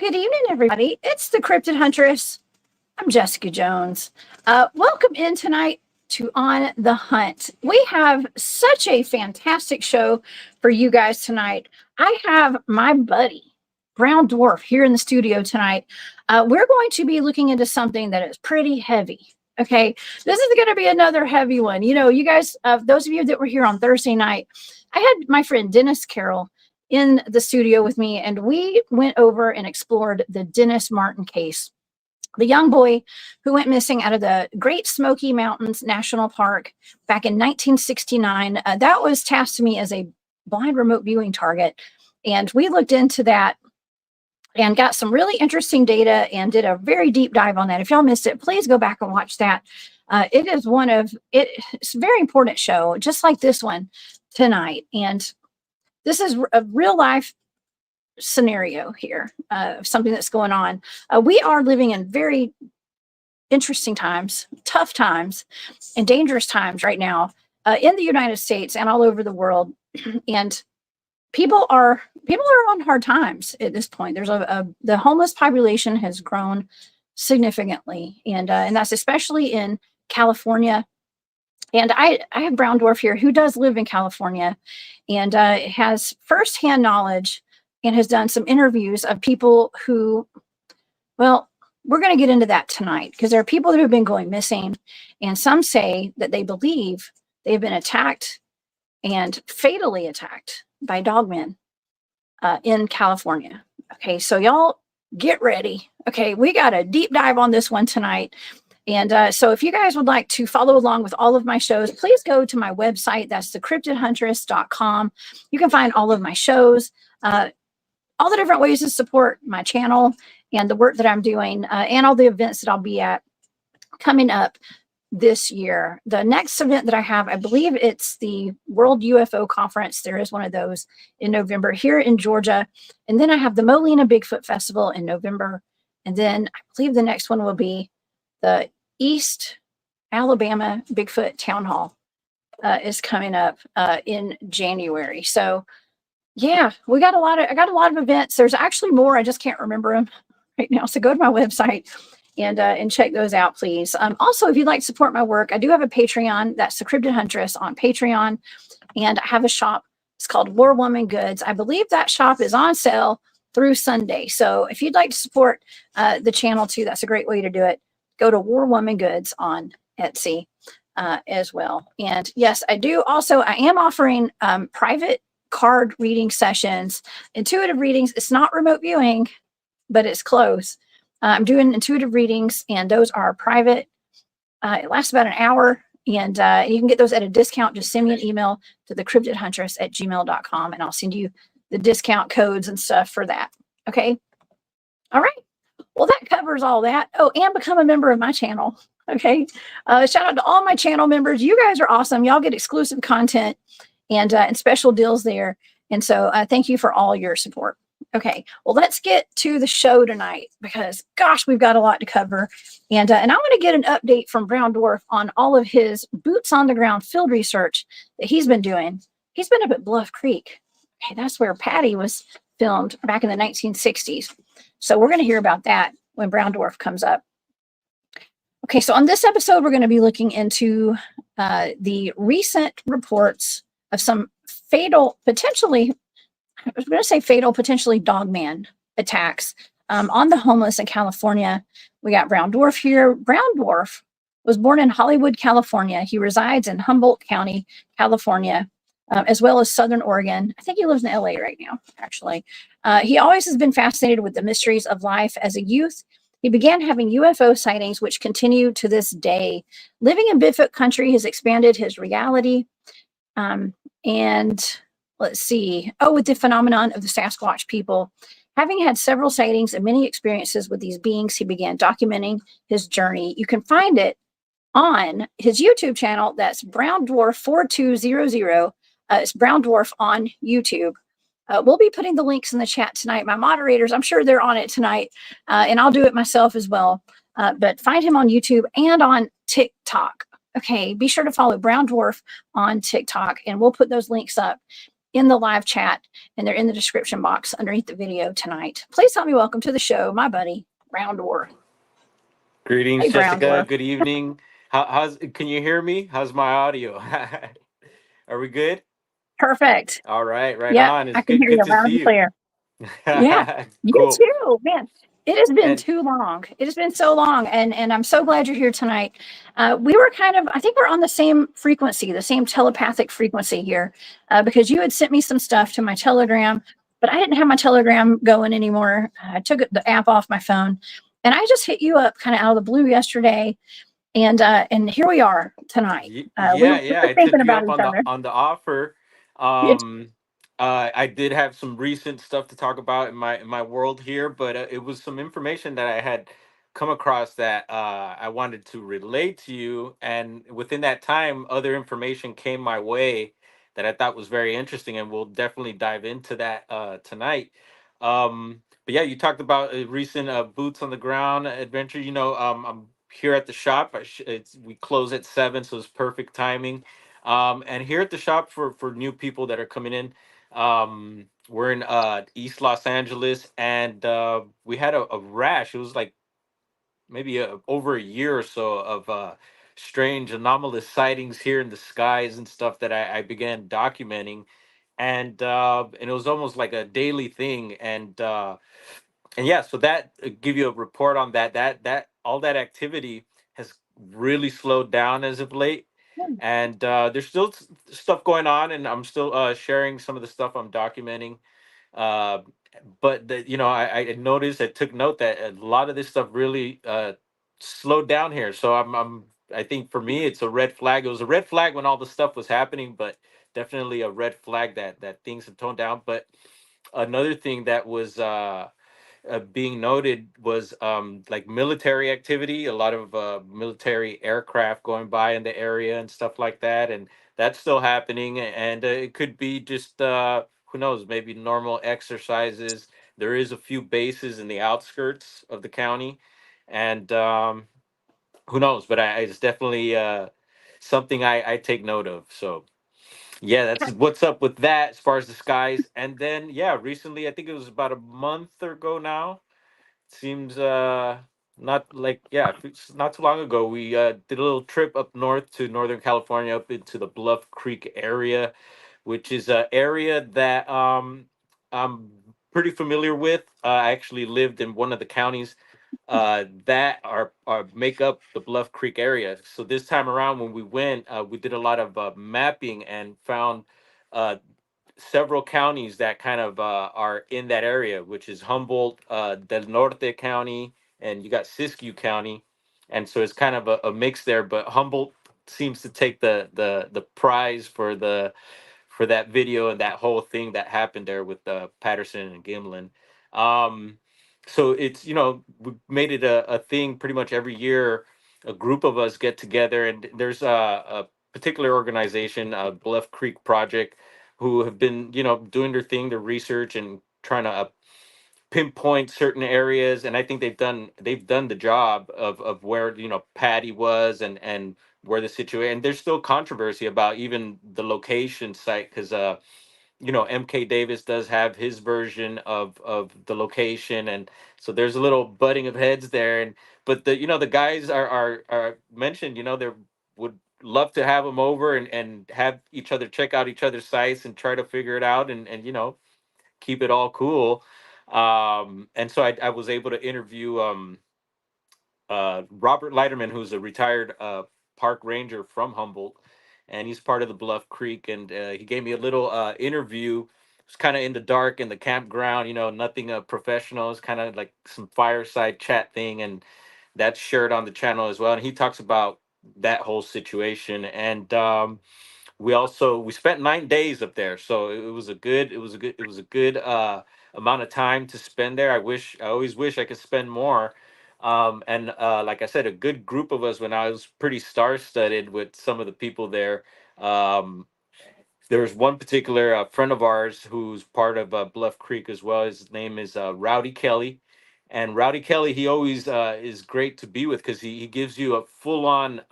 Good evening, everybody. It's the Cryptid Huntress. I'm Jessica Jones. Welcome in tonight to On the Hunt. We have such a fantastic show for you guys tonight. I have my buddy, Brown Dwarf, here in the studio tonight. We're going to be looking into something that is pretty heavy. Okay, this is going to be another heavy one. You know, you guys, those of you that were here on Thursday night, I had my friend Dennis Carroll in the studio with me, and we went over and explored the Dennis Martin case, the young boy who went missing out of the Great Smoky Mountains National Park back in 1969. That was tasked to me as a blind remote viewing target, and we looked into that and got some really interesting data and did a very deep dive on that. If y'all missed it, please go back and watch that. It is it's a very important show, just like this one tonight. And this is a real life scenario here, something that's going on. We are living in very interesting times, tough times, and dangerous times right now in the United States and all over the world. And people are on hard times at this point. There's the homeless population has grown significantly, and that's especially in California. And I have Brown Dwarf here who does live in California and has firsthand knowledge and has done some interviews of people who, well, we're going to get into that tonight because there are people that have been going missing, and some say that they believe they've been attacked and fatally attacked by dogmen in California. Okay, so y'all get ready. Okay, we got a deep dive on this one tonight. And so if you guys would like to follow along with all of my shows, please go to my website. That's thecryptidhuntress.com. You can find all of my shows, all the different ways to support my channel and the work that I'm doing, and all the events that I'll be at coming up this year. The next event that I have, I believe it's the World UFO Conference. There is one of those in November here in Georgia. And then I have the Molina Bigfoot Festival in November. And then I believe the next one will be the East Alabama Bigfoot Town Hall is coming up in January. So yeah, I got a lot of events. There's actually more. I just can't remember them right now. So go to my website and check those out, please. Also, if you'd like to support my work, I do have a Patreon. That's the Cryptid Huntress on Patreon. And I have a shop. It's called War Woman Goods. I believe that shop is on sale through Sunday. So if you'd like to support the channel too, that's a great way to do it. Go to War Woman Goods on Etsy as well. And yes, I am offering private card reading sessions, intuitive readings. It's not remote viewing, but it's close. I'm doing intuitive readings, and those are private. It lasts about an hour, and you can get those at a discount. Just send me an email to thecryptidhuntress@gmail.com, and I'll send you the discount codes and stuff for that. Okay. All right. Well, that covers all that. Oh, and become a member of my channel. Okay. Shout out to all my channel members. You guys are awesome. Y'all get exclusive content and special deals there. And so thank you for all your support. Okay. Well, let's get to the show tonight because, gosh, we've got a lot to cover. And I want to get an update from Brown Dwarf on all of his boots on the ground field research that he's been doing. He's been up at Bluff Creek. Okay. That's where Patty was filmed back in the 1960s. So we're going to hear about that when Brown Dwarf comes up. Okay, so on this episode, we're going to be looking into the recent reports of some potentially dogman attacks on the homeless in California. We got Brown Dwarf here. Brown Dwarf was born in Hollywood, California. He resides in Humboldt County, California, as well as Southern Oregon. I think he lives in LA right now, actually. He always has been fascinated with the mysteries of life. As a youth, he began having UFO sightings, which continue to this day. Living in Bigfoot country has expanded his reality. And let's see. Oh, with the phenomenon of the Sasquatch people. Having had several sightings and many experiences with these beings, he began documenting his journey. You can find it on his YouTube channel. That's Brown Dwarf 4200. It's Brown Dwarf on YouTube. We'll be putting the links in the chat tonight. My moderators, I'm sure they're on it tonight, and I'll do it myself as well. But find him on YouTube and on TikTok. Okay, be sure to follow Brown Dwarf on TikTok, and we'll put those links up in the live chat, and they're in the description box underneath the video tonight. Please help me welcome to the show my buddy, Brown Dwarf. Greetings, Hey, Brown Jessica. Dwarf. Good evening. How's can you hear me? How's my audio? Are we good? Perfect. All right, right Yep, on. I It's can good hear good you to loud see and you. clear. Yeah, you Cool. too, man. It has been And too long. It has been so long, and I'm so glad you're here tonight. We were kind of, I think we're on the same frequency, the same telepathic frequency here, because you had sent me some stuff to my Telegram, but I didn't have my Telegram going anymore. I took the app off my phone, and I just hit you up kind of out of the blue yesterday, and here we are tonight. We Yeah, yeah, were I thinking took you about up each on the other. offer. It's Um I did have some recent stuff to talk about in my world here, but it was some information that I had come across that I wanted to relate to you, and within that time other information came my way that I thought was very interesting, and we'll definitely dive into that tonight. But yeah, you talked about a recent boots on the ground adventure. I'm here at the shop. We close at 7, so it's perfect timing. And here at the shop for new people that are coming in, we're in East Los Angeles, and we had a rash. It was like maybe over a year or so of strange anomalous sightings here in the skies and stuff that I began documenting, and it was almost like a daily thing, and yeah, so that give you a report on that all that activity has really slowed down as of late, and there's still stuff going on, and I'm still sharing some of the stuff I'm documenting. uh, but I noticed, I took note that a lot of this stuff really slowed down here. So I think for me it's a red flag. It was a red flag when all the stuff was happening, but definitely a red flag that things have toned down. But another thing that was being noted was like military activity, a lot of military aircraft going by in the area and stuff like that, and that's still happening. And it could be just who knows, maybe normal exercises. There is a few bases in the outskirts of the county, and who knows? But it's definitely something I take note of. So yeah, that's what's up with that as far as the skies. And then yeah, recently, I think it was about a month ago now, seems not like, yeah, it's not too long ago, we did a little trip up north to Northern California, up into the Bluff Creek area, which is an area that I'm pretty familiar with. I actually lived in one of the counties that are make up the Bluff Creek area. So this time around when we went, we did a lot of mapping and found uh, several counties that kind of are in that area, which is Humboldt del Norte County, and you got Siskiyou County, and so it's kind of a mix there. But Humboldt seems to take the prize for that video and that whole thing that happened there with Patterson and Gimlin. So it's, we made it a thing pretty much every year. A group of us get together, and there's a particular organization, Bluff Creek Project, who have been, doing their thing, their research, and trying to pinpoint certain areas. And I think they've done the job of where, Patty was, and where the situation. And there's still controversy about even the location site, because MK Davis does have his version of the location, and so there's a little butting of heads there. And but the guys are mentioned, they would love to have them over, and have each other check out each other's sites and try to figure it out, and keep it all cool. And so I was able to interview Robert Leiterman, who's a retired park ranger from Humboldt, and he's part of the Bluff Creek. And he gave me a little interview. It's kind of in the dark in the campground, nothing professional. It's kind of like some fireside chat thing, and that's shared on the channel as well. And he talks about that whole situation. And we spent 9 days up there, so it was a good amount of time to spend there. I always wish I could spend more. And like I said, a good group of us. When I was pretty star-studded with some of the people there. um, there was one particular friend of ours who's part of Bluff Creek as well. His name is Rowdy Kelly. And Rowdy Kelly, he always is great to be with, because he gives you a full-on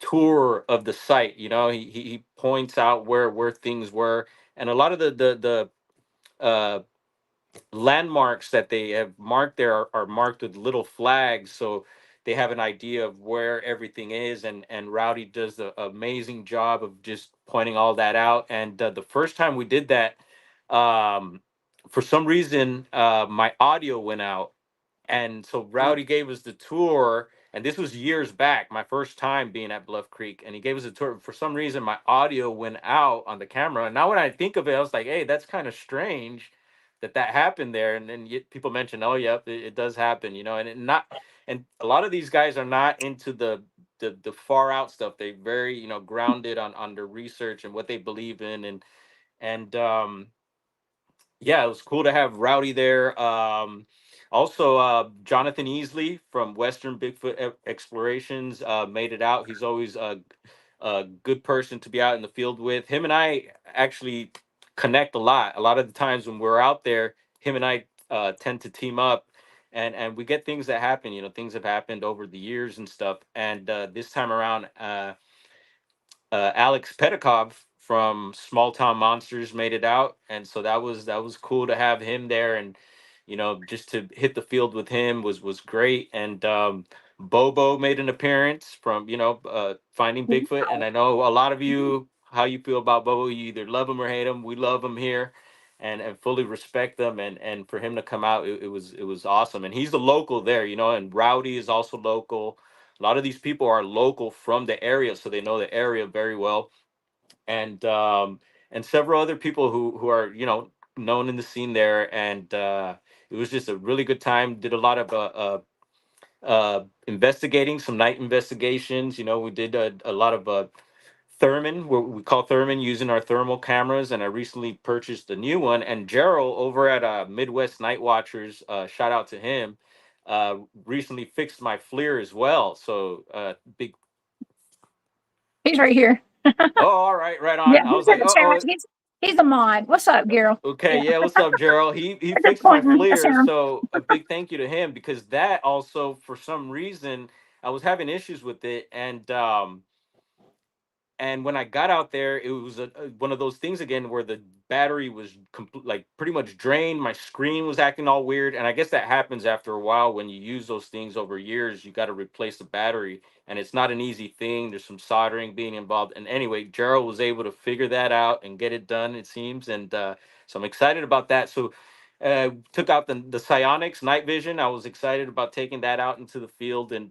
tour of the site. You know, he points out where things were, and a lot of the landmarks that they have marked there are marked with little flags, so they have an idea of where everything is. And Rowdy does the amazing job of just pointing all that out. And the first time we did that, um, for some reason, my audio went out, and so Rowdy gave us the tour, and this was years back, my first time being at Bluff Creek, and he gave us a tour. For some reason, my audio went out on the camera. And now when I think of it, I was like, hey, that's kind of strange that happened there. And then people mention, oh, yep, it does happen, you know, and and a lot of these guys are not into the far out stuff. They very, you know, grounded on their research and what they believe in. And yeah, it was cool to have Rowdy there. Also, Jonathan Easley from Western Bigfoot Explorations made it out. He's always a good person to be out in the field with. Him and I actually connect a lot. A lot of the times when we're out there, him and I tend to team up. And we get things that happen. You know, things have happened over the years and stuff. And this time around, Alex Pedikov from Small Town Monsters made it out, and so that was cool to have him there. And you know, just to hit the field with him was great. And Bobo made an appearance from, you know, Finding Bigfoot, and I know a lot of you, how you feel about Bobo. You either love him or hate him. We love him here, and fully respect them. And for him to come out, it was awesome. And he's the local there, you know. And Rowdy is also local. A lot of these people are local from the area, so they know the area very well. And several other people who are, you know, known in the scene there. And it was just a really good time. Did a lot of investigating, some night investigations. You know, we did a lot of Thermal, what we call Thermal, using our thermal cameras. And I recently purchased a new one. And Gerald over at Midwest Night Watchers, shout out to him, recently fixed my FLIR as well. So big. He's right here. Oh, all right, right Yeah, on. I he's was in like, the oh, chat. oh, He's a mod. What's up, Gerald? okay, Yeah, yeah. What's up, Gerald? He I'm just fixed my pointing. I see FLIR, him. so a big thank you to him, because that also, for some reason, I was having issues with it. And when I got out there, it was one of those things again where the battery was like pretty much drained. My screen was acting all weird, and I guess that happens after a while when you use those things over years. You got to replace the battery, and it's not an easy thing. There's some soldering being involved. And anyway, Gerald was able to figure that out and get it done, it seems. And so I'm excited about that. So took out the psionics night vision. I was excited about taking that out into the field. And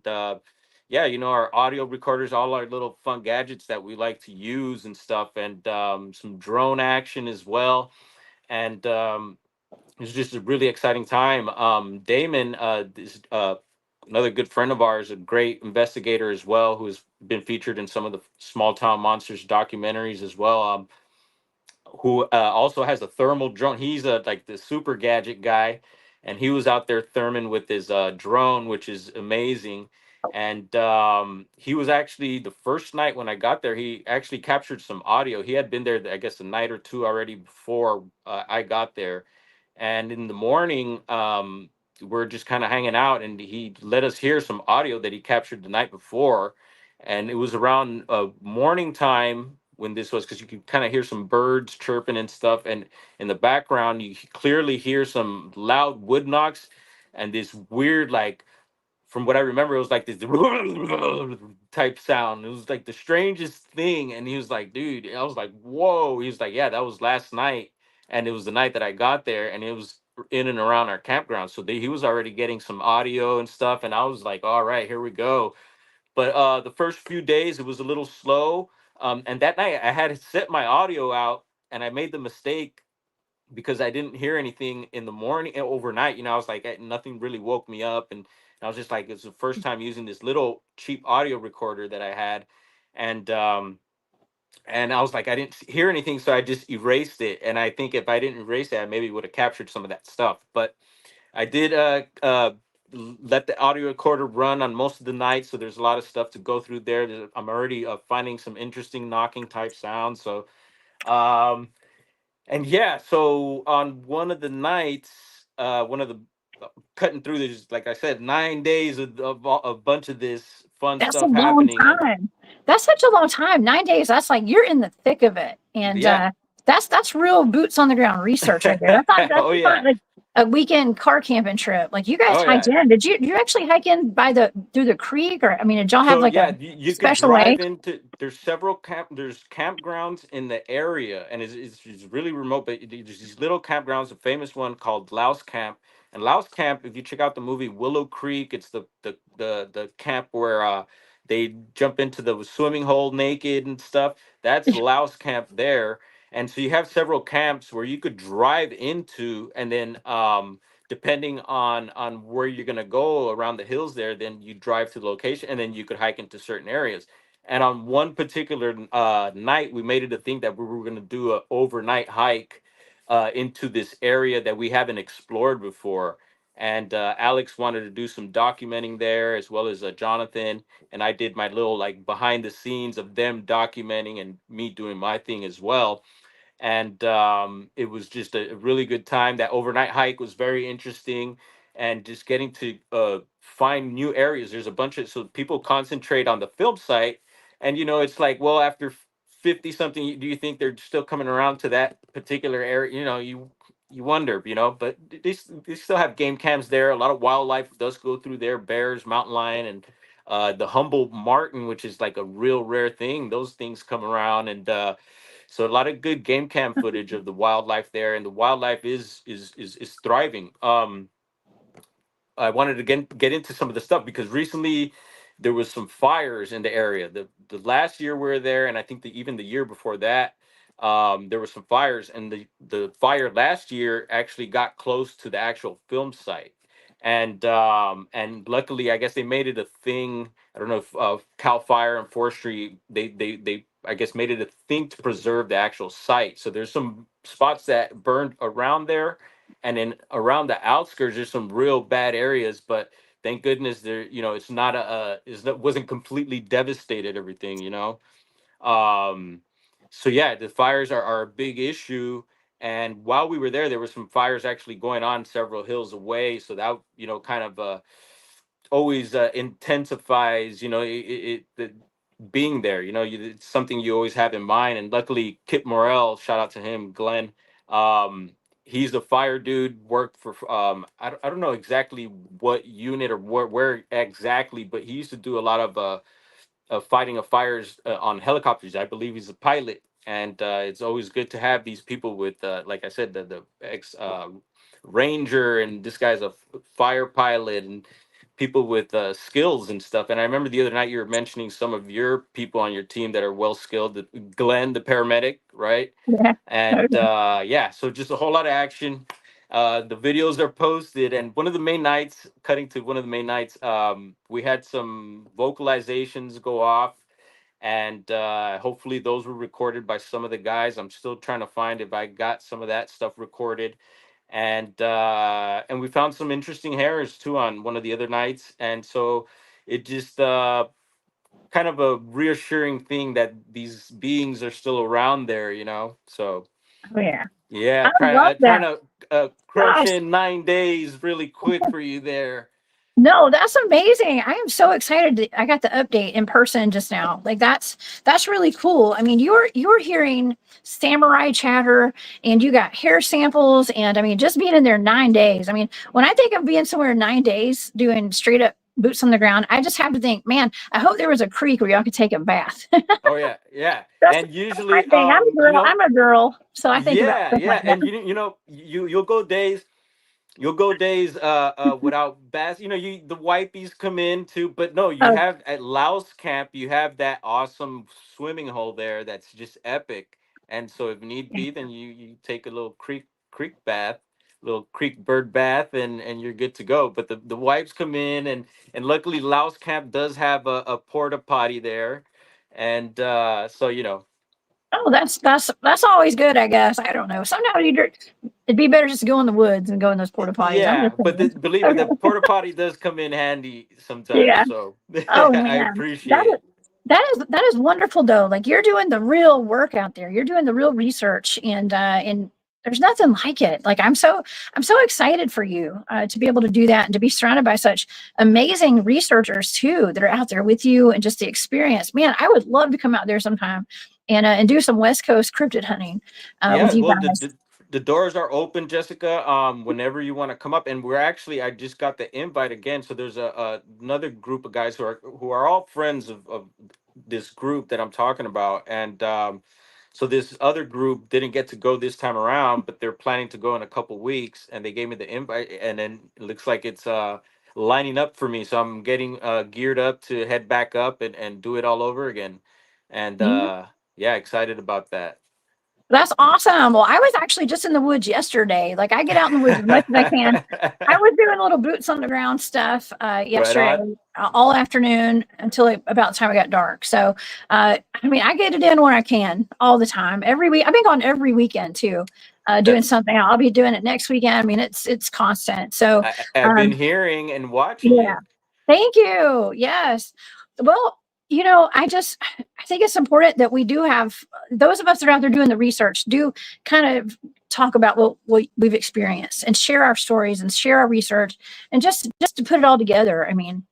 yeah, you know, our audio recorders, all our little fun gadgets that we like to use and stuff. And some drone action as well. And it's just a really exciting time. Damon, is another good friend of ours, a great investigator as well, who's been featured in some of the Small Town Monsters documentaries as well. Who also has a thermal drone. He's a like the super gadget guy, and he was out there therming with his drone, which is amazing. And he was actually, the first night when I got there, he actually captured some audio. He had been there, I guess, a night or two already before I got there. And in the morning, we're just kind of hanging out, and he let us hear some audio that he captured the night before. And it was around morning time when this was, because you could kind of hear some birds chirping and stuff. And in the background, you clearly hear some loud wood knocks and this weird, like, from what I remember, it was like this type sound. It was like the strangest thing. And he was like, dude, I was like, whoa. He was like, yeah, that was last night. And it was the night that I got there, and it was in and around our campground. So he was already getting some audio and stuff. And I was like, all right, here we go. But the first few days, it was a little slow. And that night, I had set my audio out, and I made the mistake because I didn't hear anything in the morning overnight. You know, I was like, nothing really woke me up. And I was just like, it's the first time using this little cheap audio recorder that I had. And, and I was like, I didn't hear anything. So I just erased it. And I think if I didn't erase it, I maybe would have captured some of that stuff. But I did let the audio recorder run on most of the night, so there's a lot of stuff to go through there. I'm already finding some interesting knocking type sounds. So, um, and yeah, so on one of the nights, one of the cutting through this, like I said, 9 days of a bunch of this fun That's a stuff long happening. And time. That's such a long time. 9 days. That's like you're in the thick of it, and yeah. that's real boots on the ground research right there. That's Oh not yeah. like a weekend car camping trip. Like you guys Oh hiked yeah. in. Did you actually hike in by the through the creek, or I mean, did y'all have So like a yeah, you could special way? drive into. There's campgrounds in the area, and it's really remote. But there's these little campgrounds. A famous one called Louse Camp, and Louse Camp. If you check out the movie Willow Creek, it's the camp where they jump into the swimming hole naked and stuff. That's Louse Camp there, and so you have several camps where you could drive into, and then depending on where you're going to go around the hills there, then you drive to the location, and then you could hike into certain areas. And on one particular night, we made it a thing that we were going to do an overnight hike into this area that we haven't explored before. And Alex wanted to do some documenting there, as well as Jonathan. And I did my little like behind the scenes of them documenting and me doing my thing as well. And it was just a really good time. That overnight hike was very interesting, and just getting to find new areas. There's a bunch of, so people concentrate on the film site, and it's like, well, after 50 something, do you think they're still coming around to that particular area? You wonder, but they still have game cams there. A lot of wildlife does go through there: bears, mountain lion, and the Humboldt martin, which is like a real rare thing. Those things come around, and so a lot of good game cam footage of the wildlife there, and the wildlife is thriving. I wanted to get into some of the stuff because recently there was some fires in the area. The last year we were there, and I think even the year before that, there were some fires, and the fire last year actually got close to the actual film site, and luckily, I guess they made it a thing. I don't know if Cal Fire and Forestry, they I guess made it a thing to preserve the actual site. So there's some spots that burned around there, and then around the outskirts there's some real bad areas, but thank goodness there, it's not wasn't completely devastated, everything. um so yeah, the fires are a big issue. And while we were there were some fires actually going on several hills away, so that kind of always intensifies, the being there. It's something you always have in mind. And luckily, Kip Morrell, shout out to him, Glenn. Um, he's the fire dude. Worked for I don't know exactly what unit or where exactly, but he used to do a lot of fighting of fires on helicopters. I believe he's a pilot, and it's always good to have these people with, like I said, the ex ranger, and this guy's a fire pilot, and people with skills and stuff. And I remember the other night you were mentioning some of your people on your team that are well skilled. Glenn, the paramedic, right? Yeah. And Okay. yeah, so just a whole lot of action. The videos are posted, and one of the main nights, cutting to one of the main nights, we had some vocalizations go off, and hopefully those were recorded by some of the guys. I'm still trying to find if I got some of that stuff recorded. And we found some interesting hairs too on one of the other nights, and so it just kind of a reassuring thing that these beings are still around there, so Oh yeah. yeah, I love trying that. to crush Gosh. in 9 days really quick for you there. No, that's amazing. I am so excited I got the update in person just now. Like that's really cool. I mean, you're hearing samurai chatter, and you got hair samples, and I mean, just being in there 9 days. I mean, when I think of being somewhere 9 days doing straight up boots on the ground, I just have to think, man, I hope there was a creek where y'all could take a bath. Oh yeah, yeah. that's And that's my usually, thing. I'm a girl. I'm a girl, so I think about yeah, stuff like yeah. that. And you'll go days without baths. The wipies come in too, but no, you Oh, have at Laos camp, you have that awesome swimming hole there that's just epic. And so if need be, then you take a little creek bath, little creek bird bath, and you're good to go. But the wipes come in, and luckily Laos camp does have a porta potty there. And so oh, that's always good, I guess. I don't know. Sometimes it'd be better just to go in the woods and go in those porta potties. I'm yeah, just but saying. believe me, the Okay. porta potty does come in handy sometimes. Yeah. So Oh I man, that appreciate is that is wonderful though. Like you're doing the real work out there. You're doing the real research, and There's nothing like it. Like I'm so excited for you to be able to do that and to be surrounded by such amazing researchers too that are out there with you and just the experience. Man, I would love to come out there sometime and do some West Coast cryptid hunting with Yeah, you well, guys. the doors are open, Jessica. Whenever you want to come up, and we're actually, I just got the invite again. So there's another group of guys who are all friends of this group that I'm talking about, and so this other group didn't get to go this time around, but they're planning to go in a couple weeks, and they gave me the invite, and then it looks like it's lining up for me. So I'm getting geared up to head back up and do it all over again, and yeah, excited about that. That's awesome. Well, I was actually just in the woods yesterday. Like I get out in the woods as much as I can. I was doing little boots on the ground stuff Right yesterday on. all afternoon until about the time it got dark. So, I mean, I get it in where I can all the time. Every week, I've been gone every weekend too, doing That's something. I'll be doing it next weekend. I mean, it's constant. So, I've been um, hearing and watching yeah. you. Thank you. Yes. Well, I think it's important that we do have those of us that are out there doing the research do kind of talk about what we've experienced and share our stories and share our research and just to put it all together. I mean,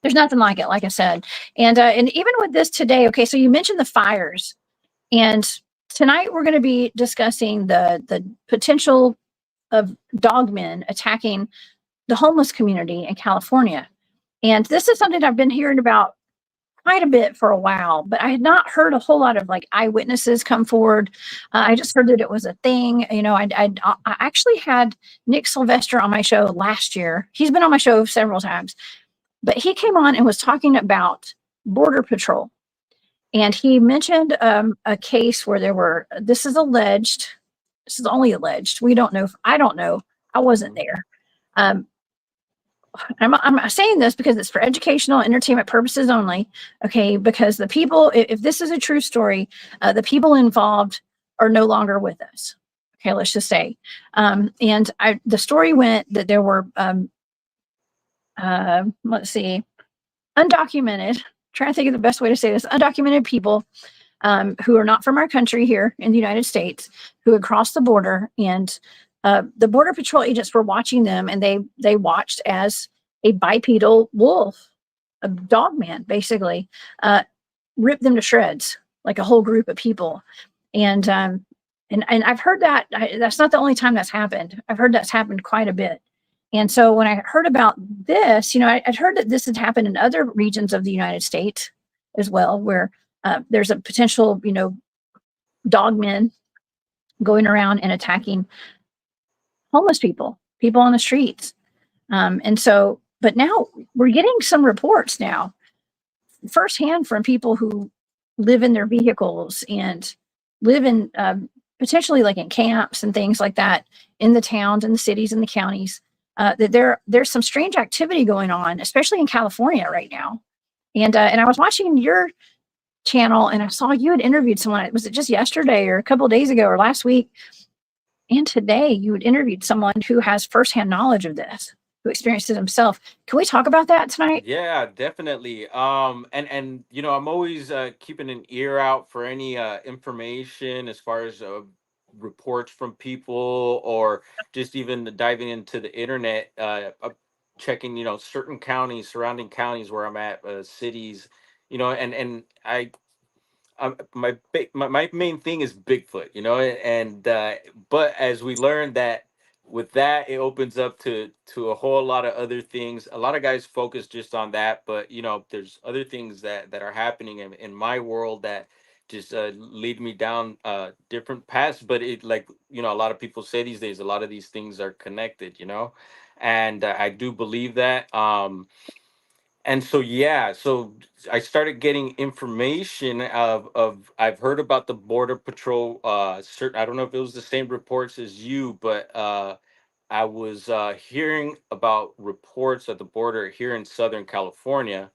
there's nothing like it, like I said. And even with this today, okay, so you mentioned the fires, and tonight we're going to be discussing the potential of dogmen attacking the homeless community in California. And this is something I've been hearing about quite a bit for a while, but I had not heard a whole lot of like eyewitnesses come forward. I just heard that it was a thing. I actually had Nick Sylvester on my show last year. He's been on my show several times, but he came on and was talking about Border Patrol. And he mentioned a case where there were, this is alleged, this is only alleged. We don't know. I don't know. I wasn't Mhm. there. Um, I'm saying this because it's for educational entertainment purposes only. Okay, because the people, if this is a true story, the people involved are no longer with us. Okay, let's just say. The story went that there were, let's see, undocumented. Trying to think of the best way to say this: undocumented people who are not from our country here in the United States, who had crossed the border, and the border patrol agents were watching them, and they watched as a bipedal wolf, a dog man, basically, uh, ripped them to shreds, like a whole group of people. And and I've heard that that's not the only time that's happened. I've heard that's happened quite a bit. And so when I heard about this, I'd heard that this had happened in other regions of the United States as well, where there's a potential, dog men going around and attacking homeless people, people on the streets. But now we're getting some reports now firsthand from people who live in their vehicles and live in potentially like in camps and things like that in the towns and the cities and the counties. That there's some strange activity going on, especially in California right now. And I was watching your channel and I saw you had interviewed someone. Was it just yesterday or a couple of days ago or last week? And today you had interviewed someone who has firsthand knowledge of this, who experienced it himself. Can we talk about that tonight? Yeah, definitely. And I'm always keeping an ear out for any information as far as reports from people or just even diving into the internet, checking, certain counties, surrounding counties where I'm at, cities, and my main thing is Bigfoot, and but as we learned that with that it opens up to a whole lot of other things. A lot of guys focus just on that, but there's other things that are happening in my world that just lead me down different paths. But it, like, a lot of people say these days, a lot of these things are connected, and I do believe that. And so yeah, so I started getting information of I've heard about the border patrol. Certain, I don't know if it was the same reports as you, but I was hearing about reports at the border here in Southern California,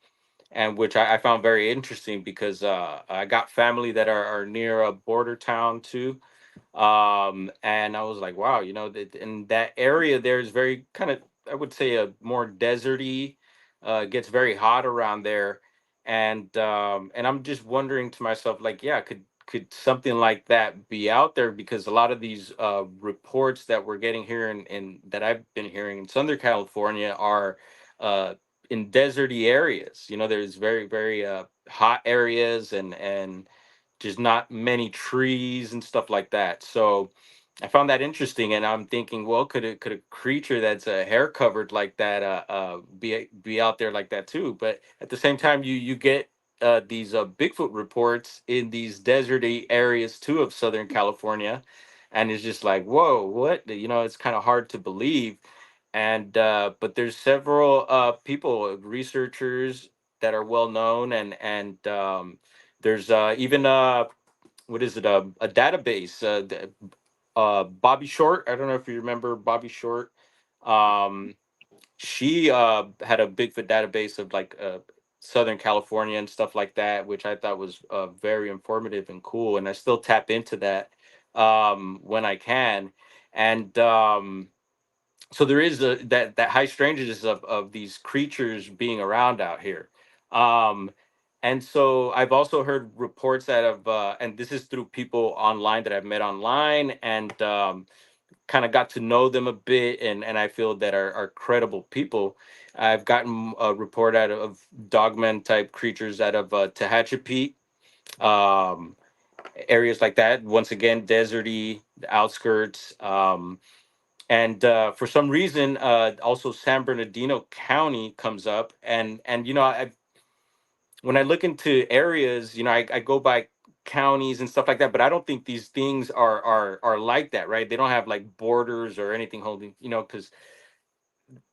and which I found very interesting because I got family that are near a border town too. And I was like, wow, that in that area there's very kind of, I would say, a more deserty, gets very hot around there. And I'm just wondering to myself, like, yeah, could something like that be out there? Because a lot of these reports that we're getting here and that I've been hearing in Southern California are uh, in deserty areas. There's very hot areas and just not many trees and stuff like that. So I found that interesting, and I'm thinking, well, could a creature that's hair covered like that be out there like that too? But at the same time, you get these Bigfoot reports in these deserty areas too of Southern California, and it's just like, whoa, what? It's kind of hard to believe. And but there's several people, researchers that are well known, and there's even what is it, a database, Bobby Short. I don't know if you remember Bobby Short. Um, she had a Bigfoot database of like Southern California and stuff like that, which I thought was very informative and cool. And I still tap into that when I can. And so there is that high strangeness of these creatures being around out here. Um, and so I've also heard reports that have, and this is through people online that I've met online, and kind of got to know them a bit, and I feel that are credible people. I've gotten a report out of dogmen type creatures out of Tehachapi, um, areas like that. Once again, deserty, the outskirts. And for some reason, also San Bernardino County comes up, and when I look into areas, I go by counties and stuff like that, but I don't think these things are like that, right? They don't have like borders or anything holding, because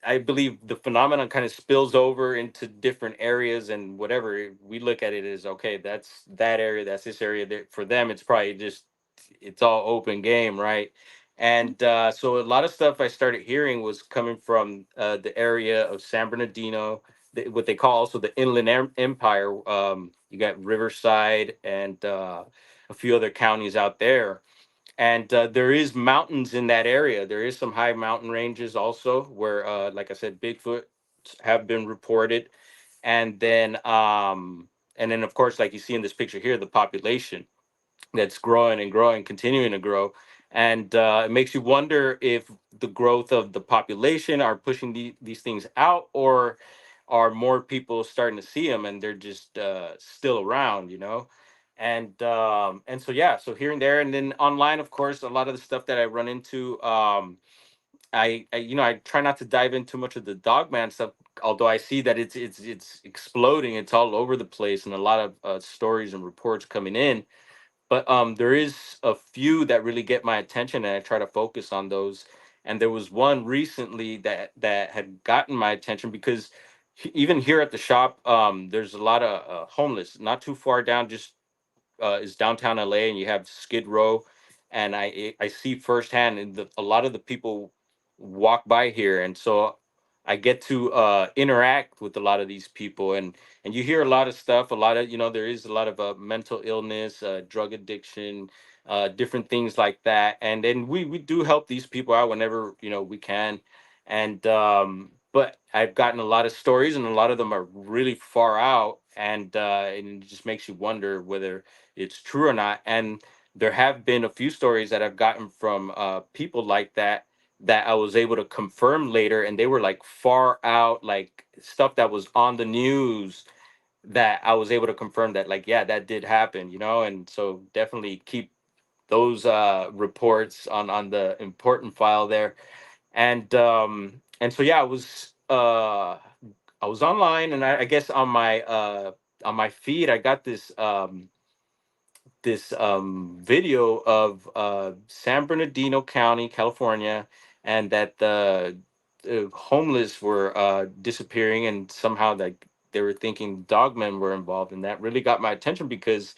I believe the phenomenon kind of spills over into different areas, and whatever we look at it as, okay, that's that area, that's this area. For them, it's probably just it's all open game, right? And so a lot of stuff I started hearing was coming from the area of San Bernardino, what they call also the Inland Empire. You got Riverside and a few other counties out there, and there is mountains in that area. There is some high mountain ranges also where, like I said, Bigfoot have been reported. And then um and then of course, like you see in this picture here, the population that's growing and growing, continuing to grow. And it makes you wonder if the growth of the population are pushing these things out, or are more people starting to see them and they're just still around, and so yeah, so here and there, and then online, of course, a lot of the stuff that I run into, I try not to dive into much of the Dogman stuff, although I see that it's exploding, it's all over the place, and a lot of stories and reports coming in. But there is a few that really get my attention, and I try to focus on those. And there was one recently that had gotten my attention because even here at the shop, there's a lot of homeless, not too far down, just is downtown LA, and you have Skid Row, and I see firsthand, and a lot of the people walk by here, and so I get to interact with a lot of these people, and you hear a lot of stuff, a lot of, there is a lot of mental illness, drug addiction, different things like that, and then we do help these people out whenever we can, and but I've gotten a lot of stories, and a lot of them are really far out, and it just makes you wonder whether it's true or not. And there have been a few stories that I've gotten from people like that I was able to confirm later, and they were like far out, like stuff that was on the news, that I was able to confirm that, like, yeah, that did happen, and so definitely keep those reports on the important file there. And so yeah, I was online, and I guess on my feed I got this video of San Bernardino County, California, and that the homeless were disappearing, and somehow like they were thinking dogmen were involved, and that really got my attention because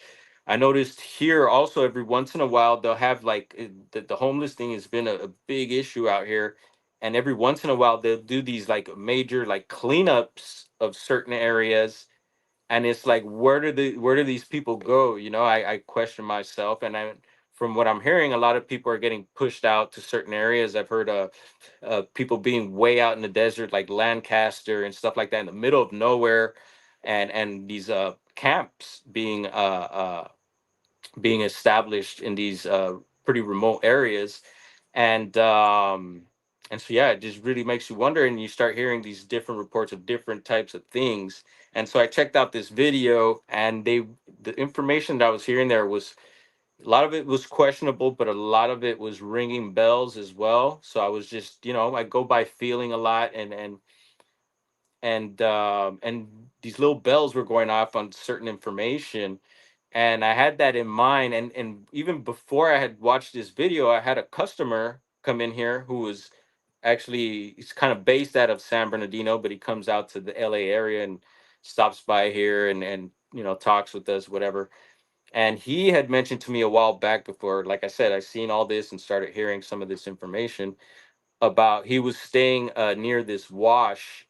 I noticed here also every once in a while they'll have like the homeless thing has been a big issue out here, and every once in a while they'll do these like major like cleanups of certain areas, and it's like, where do these people go? I question myself, and I from what I'm hearing, a lot of people are getting pushed out to certain areas. I've heard people being way out in the desert, like Lancaster and stuff like that, in the middle of nowhere. and these camps being established in these pretty remote areas, and so yeah, it just really makes you wonder, and you start hearing these different reports of different types of things. And so I checked out this video, and the information that I was hearing there was, a lot of it was questionable, but a lot of it was ringing bells as well. So I was just, I go by feeling a lot, and these little bells were going off on certain information, and I had that in mind. And even before I had watched this video, I had a customer come in here who was actually, he's kind of based out of San Bernardino, but he comes out to the LA area and stops by here and talks with us, whatever. And he had mentioned to me a while back, before, like I said, I seen all this and started hearing some of this information about, he was staying near this wash,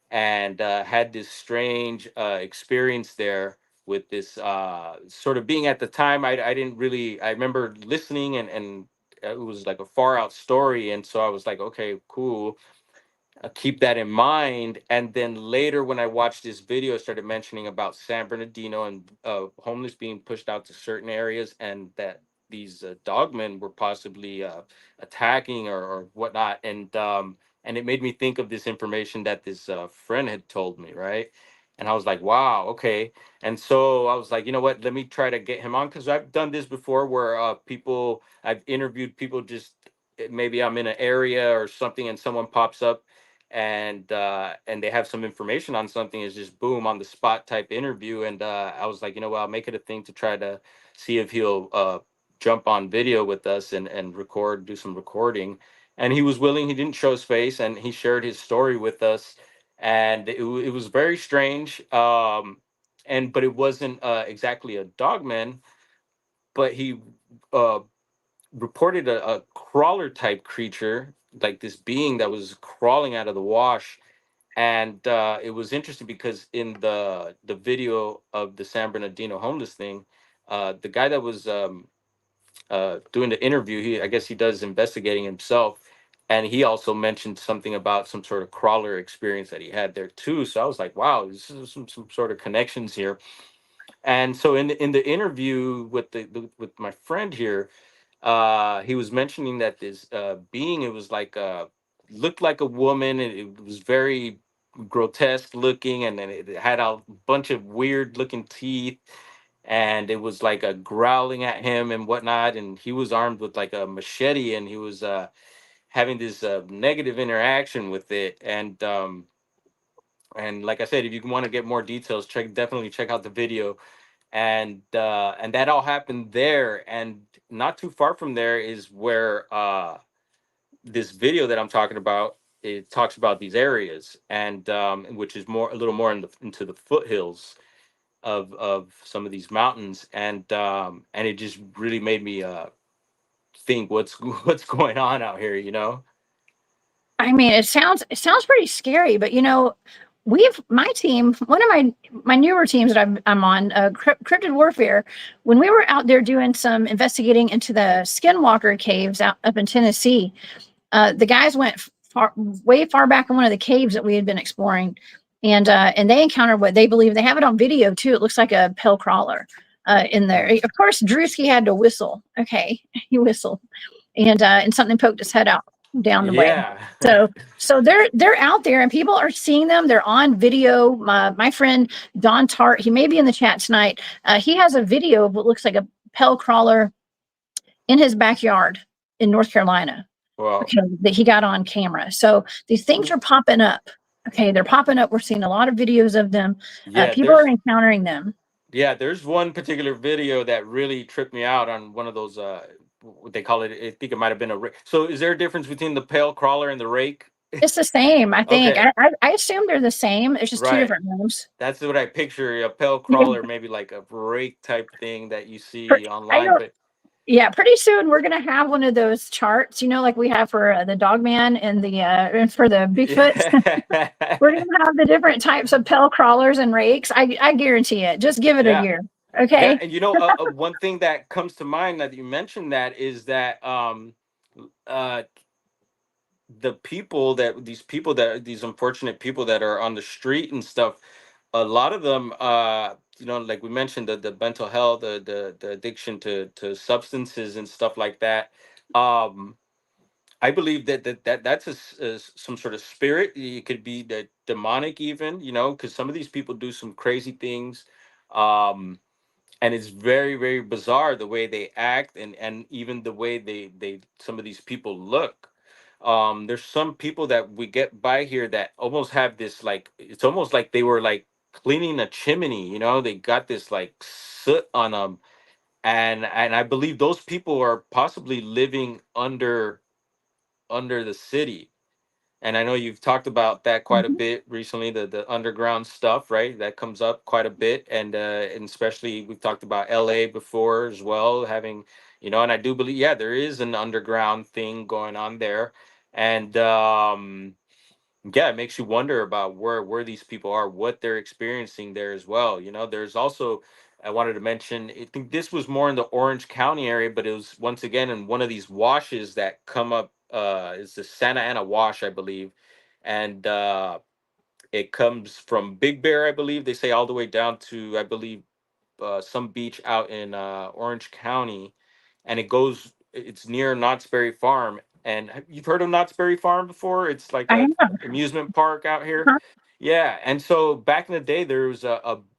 and had this strange experience there with this sort of being. At the time, I didn't really, I remember listening, and it was like a far out story, and so I was like, okay, cool, keep that in mind. And then later, when I watched this video, I started mentioning about San Bernardino and homeless being pushed out to certain areas, and that these dogmen were possibly attacking or whatnot. And it made me think of this information that this friend had told me, right? And I was like, wow, okay. And so I was like, you know what? Let me try to get him on, because I've done this before, where I've interviewed people, just maybe I'm in an area or something, and someone pops up, and they have some information on something, is just boom, on the spot type interview. And I was like, you know what, I'll make it a thing to try to see if he'll jump on video with us and record, do some recording. And he was willing. He didn't show his face, and he shared his story with us. And it was very strange. And but it wasn't exactly a dogman, but he uh reported a crawler type creature, like this being that was crawling out of the wash. And it was interesting, because in the video of the San Bernardino homeless thing, the guy that was doing the interview, I guess he does investigating himself, and he also mentioned something about some sort of crawler experience that he had there too. So I was like, wow, this is some sort of connections here. And so in the interview with with my friend here, he was mentioning that this being, it was like looked like a woman, and it was very grotesque looking, and then it had a bunch of weird looking teeth, and it was like growling at him and whatnot. And he was armed with like a machete, and he was having this negative interaction with it. And like I said, if you want to get more details, definitely check out the video. And that all happened there. And not too far from there is where this video that I'm talking about, it talks about these areas, and which is more, a little more into the foothills of some of these mountains. And it just really made me think, what's what's going on out here. I mean, it sounds pretty scary, but my team, one of my newer teams that I'm on, Cryptid Warfare. When we were out there doing some investigating into the Skinwalker caves out up in Tennessee, the guys went way far back in one of the caves that we had been exploring, and they encountered what they believe. They have it on video too. It looks like a pale crawler in there. Of course, Drewski had to whistle. Okay, he whistled, and something poked his head out down the way. Yeah. So they're out there, and people are seeing them. They're on video. My friend Don Tart, he may be in the chat tonight. He has a video of what looks like a pale crawler in his backyard in North Carolina. Well, Okay, that he got on camera. So these things are popping up. Okay, they're popping up. We're seeing a lot of videos of them. yeah, People are encountering them. there's one particular video that really tripped me out, on one of those what they call it. I think it might have been a rake. So is there a difference between the pale crawler and the rake? It's the same, I think. Okay, I assume they're the same. It's just two right. different rooms. That's what I picture, a pale Yeah. crawler, maybe like a rake type thing that you see I online. know. But Yeah, pretty soon we're gonna have one of those charts, like we have for the Dogman and and for the Bigfoots. yeah. We're gonna have the different types of pell crawlers and rakes. I guarantee it. Just give it a Yeah. year, Yeah, okay? and one thing that comes to mind that you mentioned, that is that uh the people that these unfortunate people that are on the street and stuff, a lot of them, like we mentioned, the mental health, the addiction to substances and stuff like that. um I believe that's some sort of spirit. It could be the demonic, even, because some of these people do some crazy things. um and it's very, very bizarre the way they act, and even the way they some of these people look. There's some people that we get by here that almost have this, like, it's almost like they were like cleaning a chimney. They got this like soot on them. And I believe those people are possibly living under the city. And I know you've talked about that quite a Mhm. bit recently, the underground stuff, right? That comes up quite a bit. And especially we've talked about LA before as well, having, and I do believe, yeah, there is an underground thing going on there. And yeah, it makes you wonder about where these people are, what they're experiencing there as well. There's also, I wanted to mention, I think this was more in the Orange County area, but it was once again in one of these washes that come up. It's the Santa Ana Wash, I believe. And it comes from Big Bear, I believe. They say all the way down to, I believe, some beach out in Orange County, and it's near Knott's Berry Farm. And you've heard of Knott's Berry Farm before? It's like I a have. amusement park out here. Huh? Yeah, and so back in the day, there was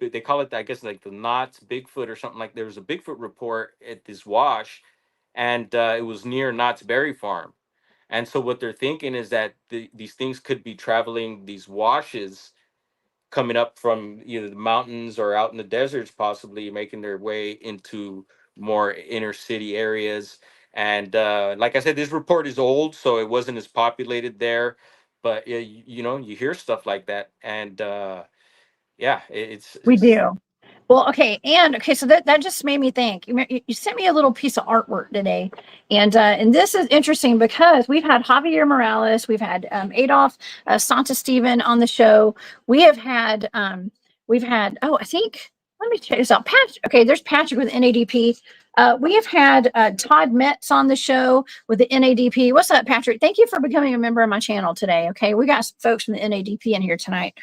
they call it, I guess, like the Knott's Bigfoot or something. Like, there was a Bigfoot report at this wash, and it was near Knott's Berry Farm. And so what they're thinking is that these things could be traveling these washes, coming up from either the mountains or out in the deserts, possibly making their way into more inner city areas. And like I said, this report is old, so it wasn't as populated there. But you hear stuff like that, and yeah, We it's do. Well, okay, and okay, so that just made me think. You sent me a little piece of artwork today, and this is interesting because we've had Javier Morales, we've had Adolf Santa Steven on the show. We have had I think, let me check this out. Patrick, okay, there's Patrick with NADP. We have had Todd Metz on the show with the NADP. What's up, Patrick? Thank you for becoming a member of my channel today. Okay, we got some folks from the NADP in here tonight.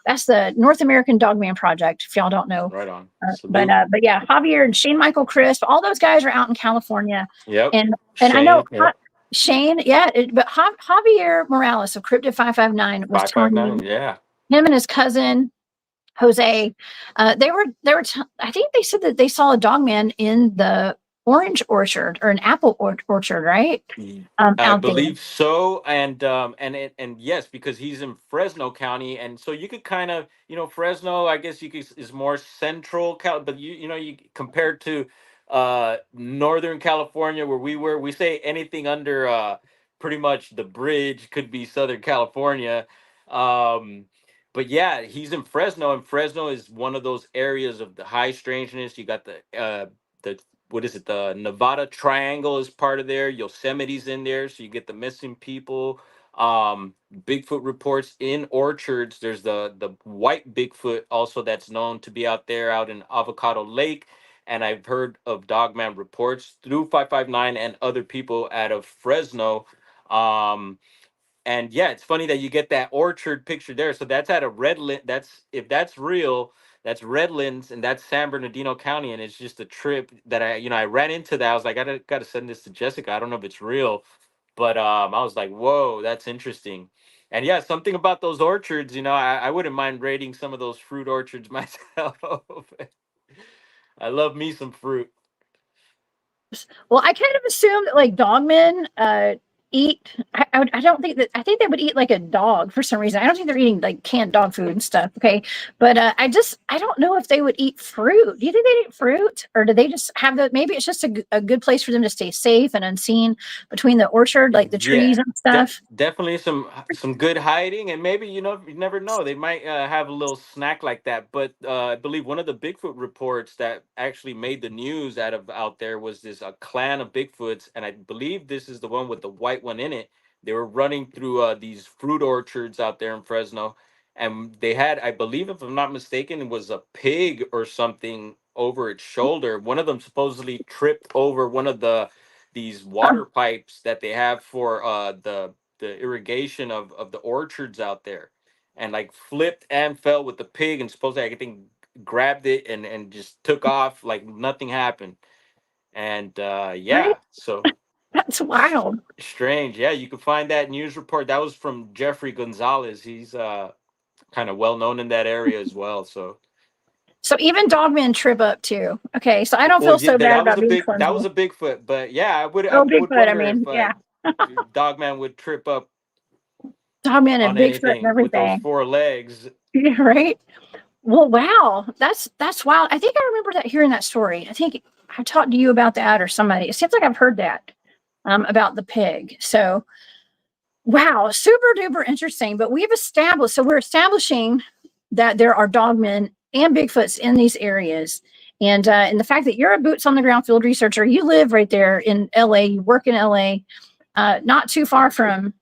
That's the North American Dogman Project, if y'all don't know. right on. But Salute. but yeah, Javier and Shane Michael Crisp, all those guys are out in California, Yep. and I know Shane. Yep. Shane, yeah, but Javier Morales of Cryptid 559 was telling 559. me Yeah. him and his cousin Jose, I think they said that they saw a dogman in the orange orchard or an apple orchard, right? I Out there. believe so, and yes, because he's in Fresno County, and so you could kind of, Fresno, I guess you could, is more central Cal, but you compared to Northern California, where we say anything under pretty much the bridge could be Southern California. um but yeah, he's in Fresno, and Fresno is one of those areas of the high strangeness. You got the what is it? The Nevada Triangle is part of there. Yosemite's in there, so you get the missing people. Bigfoot reports in orchards. There's the white Bigfoot also that's known to be out there out in Avocado Lake. And I've heard of Dogman reports through 559 and other people out of Fresno. Um, and yeah, it's funny that you get that orchard picture there. So that's at a Redland. That's, if that's real, that's Redlands, and that's San Bernardino County. And it's just a trip that I ran into that. I was like, I gotta send this to Jessica. I don't know if it's real, but I was like, whoa, that's interesting. And yeah, something about those orchards. I wouldn't mind raiding some of those fruit orchards myself. I love me some fruit. Well, I kind of assume that like dogmen eat. I don't think that. I think they would eat like a dog for some reason. I don't think they're eating like canned dog food and stuff. Okay, but I don't know if they would eat fruit. Do you think they eat fruit, or do they just have the? Maybe it's just a good place for them to stay safe and unseen between the orchard, like the trees Yeah, and stuff. definitely some good hiding, and maybe, you never know, they might have a little snack like that. But I believe one of the Bigfoot reports that actually made the news out there was this a clan of Bigfoots, and I believe this is the one with the white one in it. They were running through these fruit orchards out there in Fresno, and they had, I believe, if I'm not mistaken, it was a pig or something over its shoulder. One of them supposedly tripped over one of these water pipes that they have for the irrigation of the orchards out there. and like flipped and fell with the pig, and supposedly everything grabbed it and just took off like nothing happened. And Right? yeah, so That's wild. strange. Yeah, you can find that news report. That was from Jeffrey Gonzalez. He's kind of well known in that area as well. So So even dogmen trip up too. Okay, so I don't well, feel yeah, so bad about being that clumsy. was a Bigfoot, but yeah, I Oh, would Bigfoot. I wonder mean, if yeah, Dogman would trip up dogmen and on Bigfoot and anything with those everything. four legs. Yeah, right. Well, wow, that's wild. I think I remember that hearing that story. I think I talked to you about that or somebody. It seems like I've heard that about the pig. So wow, super duper interesting. But we've established, so we're establishing that there are dogmen and Bigfoots in these areas. And the fact that you're a boots on the ground field researcher, you live right there in LA, you work in LA, not too far from,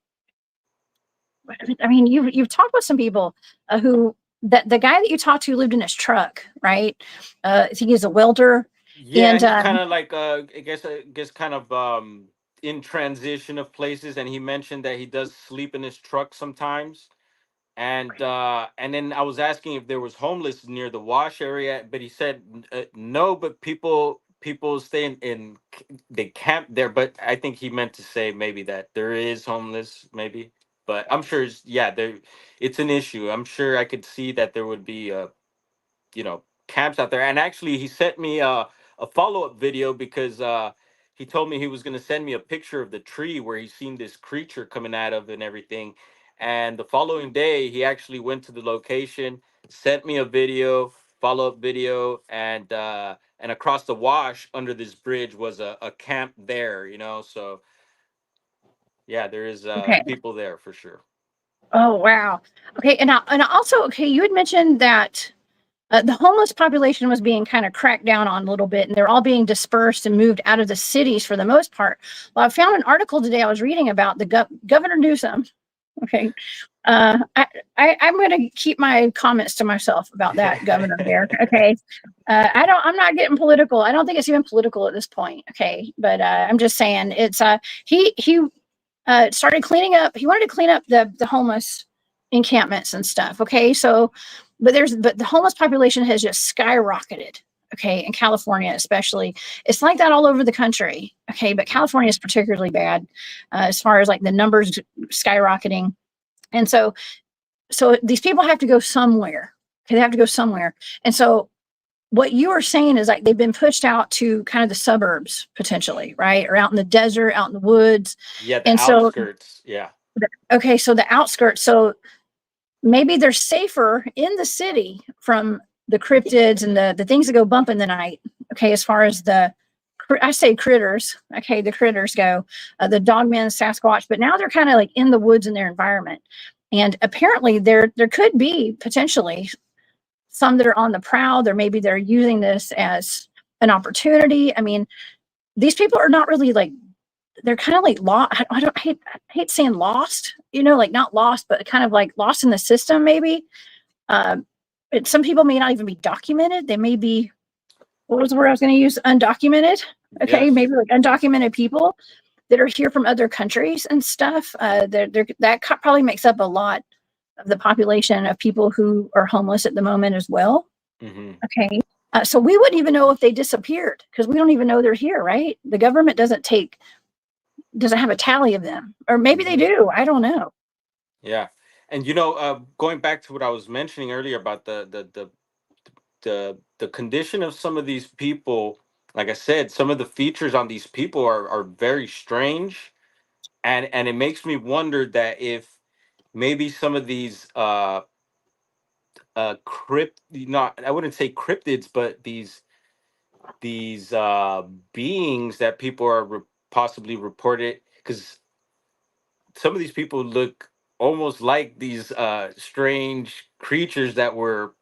I mean, you've talked with some people who, that the guy that you talked to lived in his truck, right? I think he's a welder. Yeah, And he's kind of like I guess kind of in transition of places, and he mentioned that he does sleep in his truck sometimes. And then I was asking if there was homeless near the wash area, but he said no, but people stay they camp there. But I think he meant to say maybe that there is homeless, maybe. But I'm sure yeah, there it's an issue. I'm sure I could see that there would be camps out there. And actually, he sent me a follow up video because he told me he was going to send me a picture of the tree where he seen this creature coming out of and everything. And the following day, he actually went to the location, sent me a video, follow up video, and across the wash under this bridge was a camp there. So yeah, there is okay. people there for sure. Oh, wow. Okay. And also, okay, you had mentioned that the homeless population was being kind of cracked down on a little bit, and they're all being dispersed and moved out of the cities for the most part. Well, I found an article today I was reading about the Governor Newsom. Okay, uh, I, I'm going to keep my comments to myself about that governor there. Okay, I don't. I'm not getting political. I don't think it's even political at this point. Okay, but I'm just saying it's. He started cleaning up. He wanted to clean up the homeless encampments and stuff. Okay, so but the homeless population has just skyrocketed. Okay, in California especially, it's like that all over the country. Okay, but California is particularly bad as far as like the numbers skyrocketing, and so these people have to go somewhere. Okay, they have to go somewhere, and so what you are saying is like they've been pushed out to kind of the suburbs potentially, right? Or out in the desert, out in the woods. Yeah, the And so outskirts. Yeah. okay, so the outskirts. So maybe they're safer in the city from the cryptids and the things that go bump in the night. Okay, as far as I say critters. Okay, the critters go, the dogmen, Sasquatch, but now they're kind of like in the woods in their environment. And apparently there could be potentially some that are on the prowl, or maybe they're using this as an opportunity. I mean, these people are not really like, they're kind of like lost. I hate saying lost, like not lost, but kind of like lost in the system, maybe. Um, some people may not even be documented. They may be, what was the word I was going to use? Undocumented. Okay, Yes. maybe like undocumented people that are here from other countries and stuff. That probably makes up a lot of the population of people who are homeless at the moment as well. Hmm. Okay. So we wouldn't even know if they disappeared because we don't even know they're here, right? The government doesn't have a tally of them, or maybe they Hmm. do. I don't know. Yeah, and going back to what I was mentioning earlier about the condition of some of these people, like I said, some of the features on these people are very strange, and it makes me wonder that if maybe some of these not I wouldn't say cryptids, but these beings that people are possibly reported, because some of these people look almost like these strange creatures that were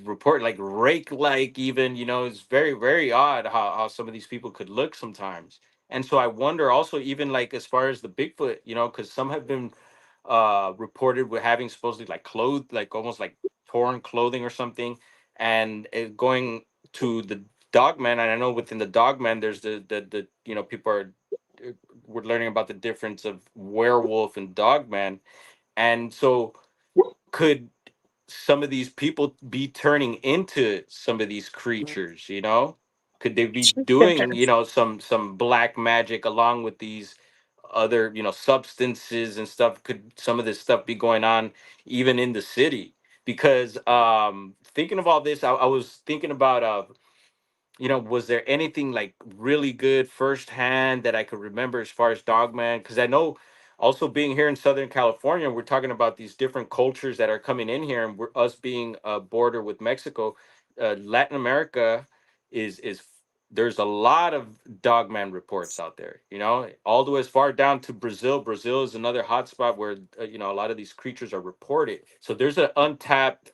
reported, like rake like, even. It's very very odd how some of these people could look sometimes. And so I wonder also, even like as far as the Bigfoot, because some have been reported with having supposedly like clothes, like almost like torn clothing or something. And going to the Dogman, and I know within the Dogman there's the people are we're learning about the difference of werewolf and Dogman. And so could some of these people be turning into some of these creatures, you know? Could they be doing, you Shifters. know, some black magic along with these other, you know, substances and stuff? Could some of this stuff be going on even in the city? Because thinking of all this, I was thinking about you know, was there anything like really good firsthand that I could remember as far as Dogman? Because I know also being here in Southern California, we're talking about these different cultures that are coming in here, and we're us being a border with Mexico. Latin America is there's a lot of Dogman reports out there. You know, all the way as far down to Brazil. Brazil is another hotspot where you know, a lot of these creatures are reported. So there's an untapped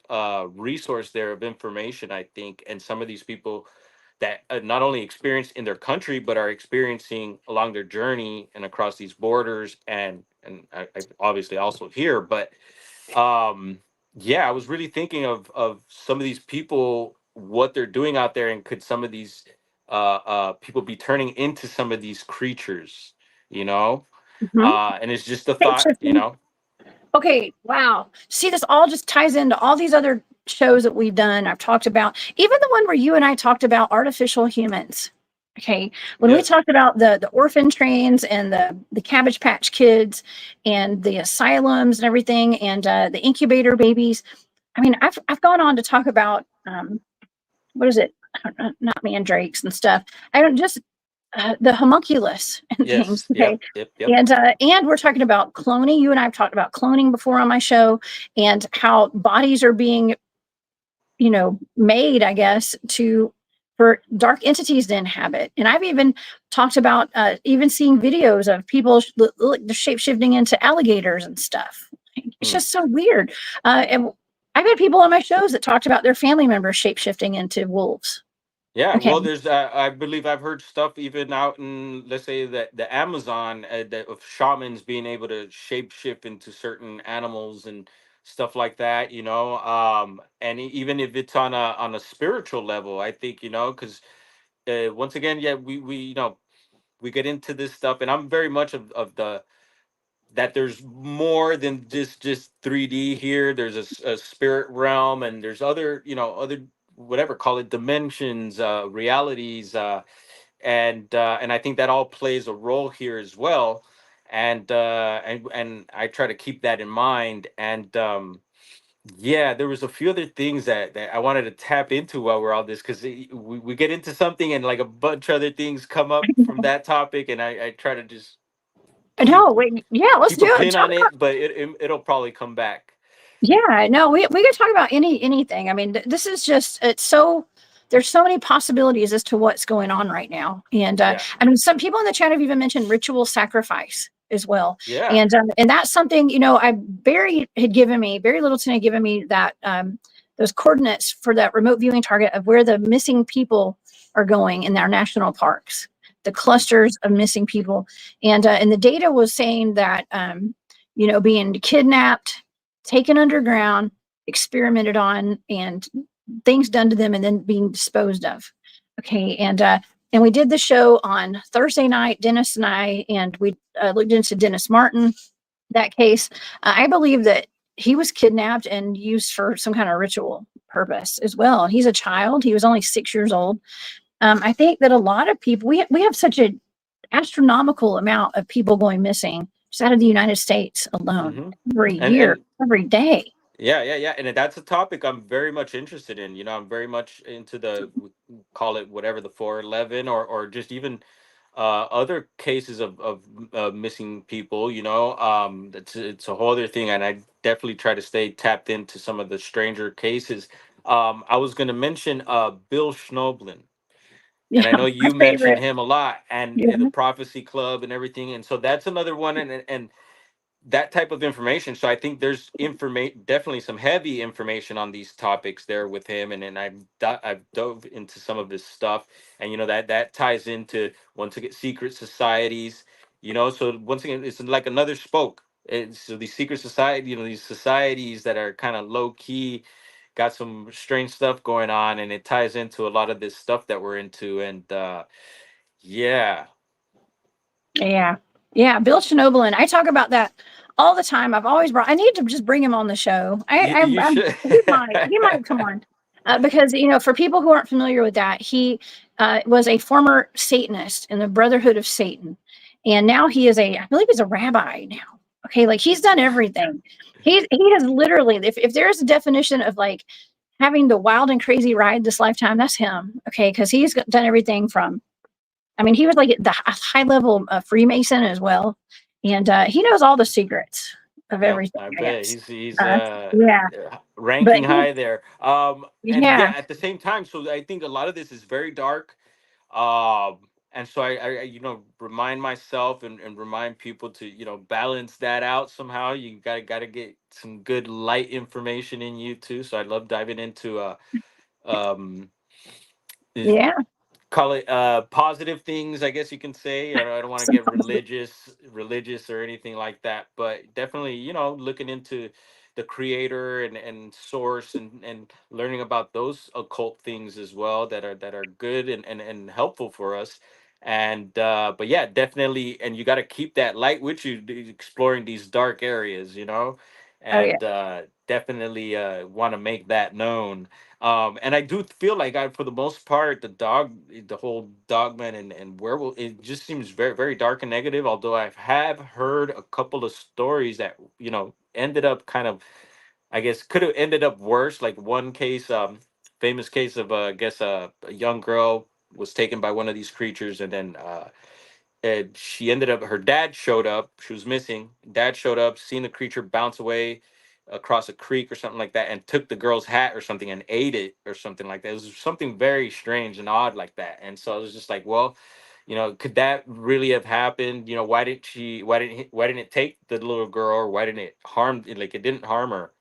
resource there of information, I think, and some of these people that not only experience in their country but are experiencing along their journey and across these borders, I obviously also here. But um yeah, I was really thinking of some of these people, what they're doing out there, and could some of these people be turning into some of these creatures, you know? Mhm. And it's just a thought, you Shapeshifting. know. Okay, wow. See, this all just ties into all these other shows that we've done. I've talked about even the one where you and I talked about artificial humans. Okay, when we Yes. talked about the orphan trains and the Cabbage Patch Kids and the asylums and everything and the incubator babies. I mean, I've gone on to talk about what is it? Not mandrakes and stuff. I don't just the homunculus and things. Yes. Okay, Yep. Yep. Yep. and we're talking about cloning. You and I have talked about cloning before on my show, and how bodies are being, made, I guess, to for dark entities to inhabit. And I've even talked about even seeing videos of people the shape shifting into alligators and stuff. It's Hmm. just so weird. And I've had people on my shows that talked about their family members shape shifting into wolves. Yeah, Okay. well, there's I believe I've heard stuff even out in, let's say, that the Amazon, that of shamans being able to shapeshift into certain animals and stuff like that, you know. And even if it's on a spiritual level, I think, you know, because once again, yeah, we you know, we get into this stuff, and I'm very much of the that there's more than just 3D here. There's a spirit realm, and there's other, you know, other, whatever, call it, dimensions, realities, and I think that all plays a role here as well. And I try to keep that in mind. And yeah, there was a few other things that I wanted to tap into while we're on this, because we get into something and like a bunch of other things come up from that topic, and I try to just keep No, wait, yeah, let's keep do a it. pin Talk on it, but it'll probably come back. Yeah, no, we can talk about anything. I mean, this is just it's so there's so many possibilities as to what's going on right now. And Yeah, I mean, some people in the chat have even mentioned ritual sacrifice as well. yeah. And that's something, I Barry Littleton had given me that those coordinates for that remote viewing target of where the missing people are going in our national parks, the Mm. clusters of missing people. And the data was saying that being kidnapped, taken underground, experimented on, and things done to them, and then being disposed of. Okay, and we did the show on Thursday night, Dennis and I, and we looked into Dennis Martin. That case, I believe that he was kidnapped and used for some kind of ritual purpose as well. He's a child; he was only 6 years old. I think that a lot of people we have such an astronomical amount of people going missing just out of the United States alone Hmm. every and year, and every day. yeah, yeah, yeah, and that's a topic I'm very much interested in. You know, I'm very much into call it whatever, the 411, or just even other cases of missing people. You know, it's a whole other thing, and I definitely try to stay tapped into some of the stranger cases. I was going to mention Bill Schnoblin, Yeah, and I know my you mentioned favorite. him a lot, and Yeah. the Prophecy Club and everything, and so that's another one, and that type of information. So I think there's information, definitely some heavy information on these topics there with him, and I've dove into some of his stuff, and you know, that ties into, once again, secret societies. You know, so once again, it's like another spoke. So these secret society, you know, these societies that are kind of low key, got some strange stuff going on, and it ties into a lot of this stuff that we're into, and yeah. Yeah. Yeah. Bill Schnoblin. I talk about that all the time. I've always brought. I need to just bring him on the show. You should. He might come on because for people who aren't familiar with that, he was a former Satanist in the Brotherhood of Satan, and now he is I believe he's a rabbi now. Okay, like he's done everything. He has literally, if there's a definition of like having the wild and crazy ride this lifetime, that's him. Okay, because he's done everything from. I mean, he was like the high level Freemason as well, and he knows all the secrets of Yep, everything. I I bet guess. he's Yeah, but ranking high there. And yeah, yeah, at the same time, so I think a lot of this is very dark. Um, and so I remind myself and remind people to balance that out somehow. You gotta get some good light information in you too. So I love diving into um yeah, call it positive things, I guess you can say. I don't want to some get positive. religious or anything like that, but definitely looking into the creator and source and learning about those occult things as well that are good and helpful for us. And but yeah, definitely, and you got to keep that light with you, exploring these dark areas, Oh yeah, and definitely want to make that known. And I do feel like for the most part, the whole Dogman and Werewolf, it just seems very, very dark and negative. Although I have heard a couple of stories that ended up kind of, I guess, could have ended up worse. Like one case, famous case of, I guess, a young girl was taken by one of these creatures, and then and she ended up, her dad showed up, she was missing, dad showed up, seen the creature bounce away across a creek or something like that, and took the girl's hat or something and ate it or something like that. It was something very strange and odd like that. And so I was just like, well, could that really have happened? Why didn't it take the little girl, or why didn't it harm, like it didn't harm her?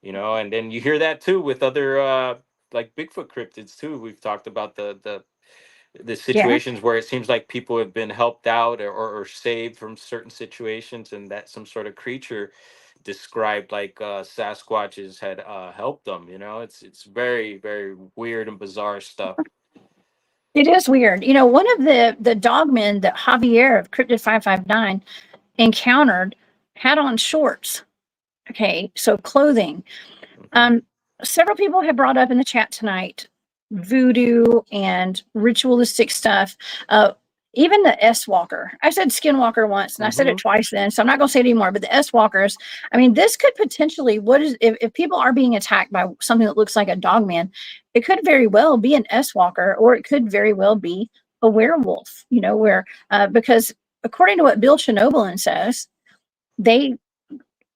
And then you hear that too with other like Bigfoot cryptids too. We've talked about the yeah. situations where it seems like people have been helped out, or saved from certain situations, and that some sort of creature described like Sasquatches had helped them. It's very, very weird and bizarre stuff. It is weird. One of the dogmen that Javier of Cryptid 559 encountered had on shorts. Okay, so clothing. Hmm. Um, Several people have brought up in the chat tonight voodoo and ritualistic stuff. Even the S Walker. I said Skinwalker once, and I said it Hmm. twice then, so I'm not going to say it anymore. But the S Walkers, I mean, this could potentially, what is, if people are being attacked by something that looks like a dogman, it could very well be an S Walker, or it could very well be a werewolf, because according to what Bill Schnoebelen says, they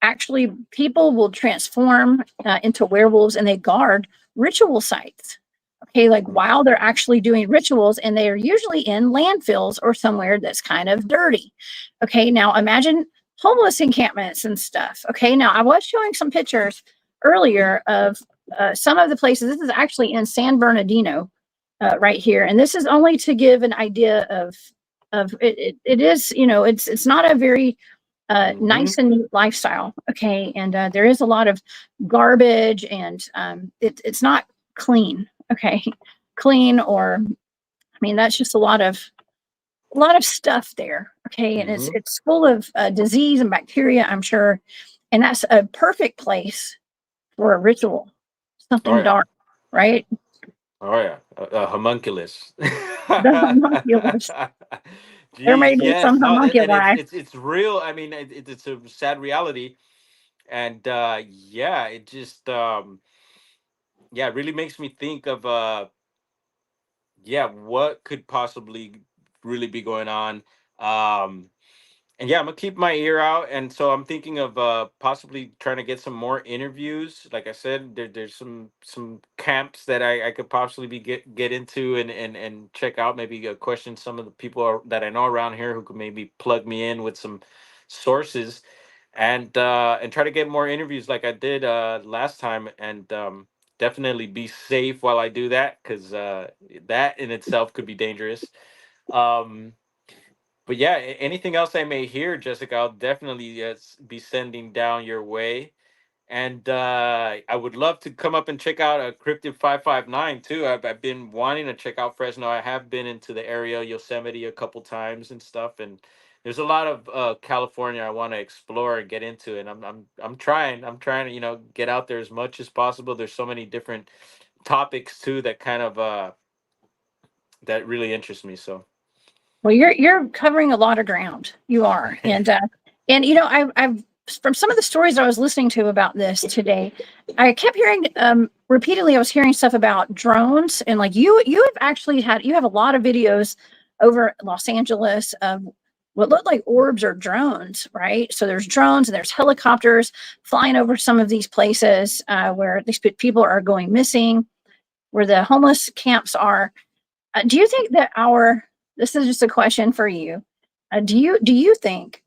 actually, people will transform into werewolves and they guard ritual sites. Okay, like while they're actually doing rituals, and they are usually in landfills or somewhere that's kind of dirty. Okay, now imagine homeless encampments and stuff. Okay, now I was showing some pictures earlier of some of the places. This is actually in San Bernardino, right here, and this is only to give an idea of it is, it's not a very Hmm. nice and neat lifestyle. Okay, and there is a lot of garbage, and it's not clean. Okay, clean, or I mean, that's just a lot of stuff there. Okay, and it's Hmm. it's full of disease and bacteria, I'm sure, and that's a perfect place for a ritual, Oh something yeah. dark, right? Oh yeah. A homunculus. The homunculus. There may Jeez, be yes. some No, and it's homunculi. it's it's real. I mean, it's a sad reality, and yeah, it just yeah, it really makes me think of yeah, what could possibly really be going on. Um, and yeah, I'm gonna keep my ear out, and so I'm thinking of possibly trying to get some more interviews. Like I said, there's some camps that I could possibly get into and check out. Maybe question some of the people that I know around here who could maybe plug me in with some sources, and try to get more interviews like I did last time, and definitely be safe while I do that, because that in itself could be dangerous. Um, but yeah, anything else I may hear, Jessica, I'll definitely be sending down your way. And I would love to come up and check out a Cryptid 559 too. I've been wanting to check out Fresno. I have been into the area, Yosemite, a couple times and stuff. And there's a lot of California I want to explore and get into. And I'm trying. I'm trying to get out there as much as possible. There's so many different topics too that kind of that really interest me. So. Well, you're covering a lot of ground. You are, and I've from some of the stories I was listening to about this today, I kept hearing repeatedly. I was hearing stuff about drones, and like you have actually you have a lot of videos over Los Angeles of what looked like orbs or drones, right? So there's drones and there's helicopters flying over some of these places where these people are going missing, where the homeless camps are. Do you think that this is just a question for you. Do you think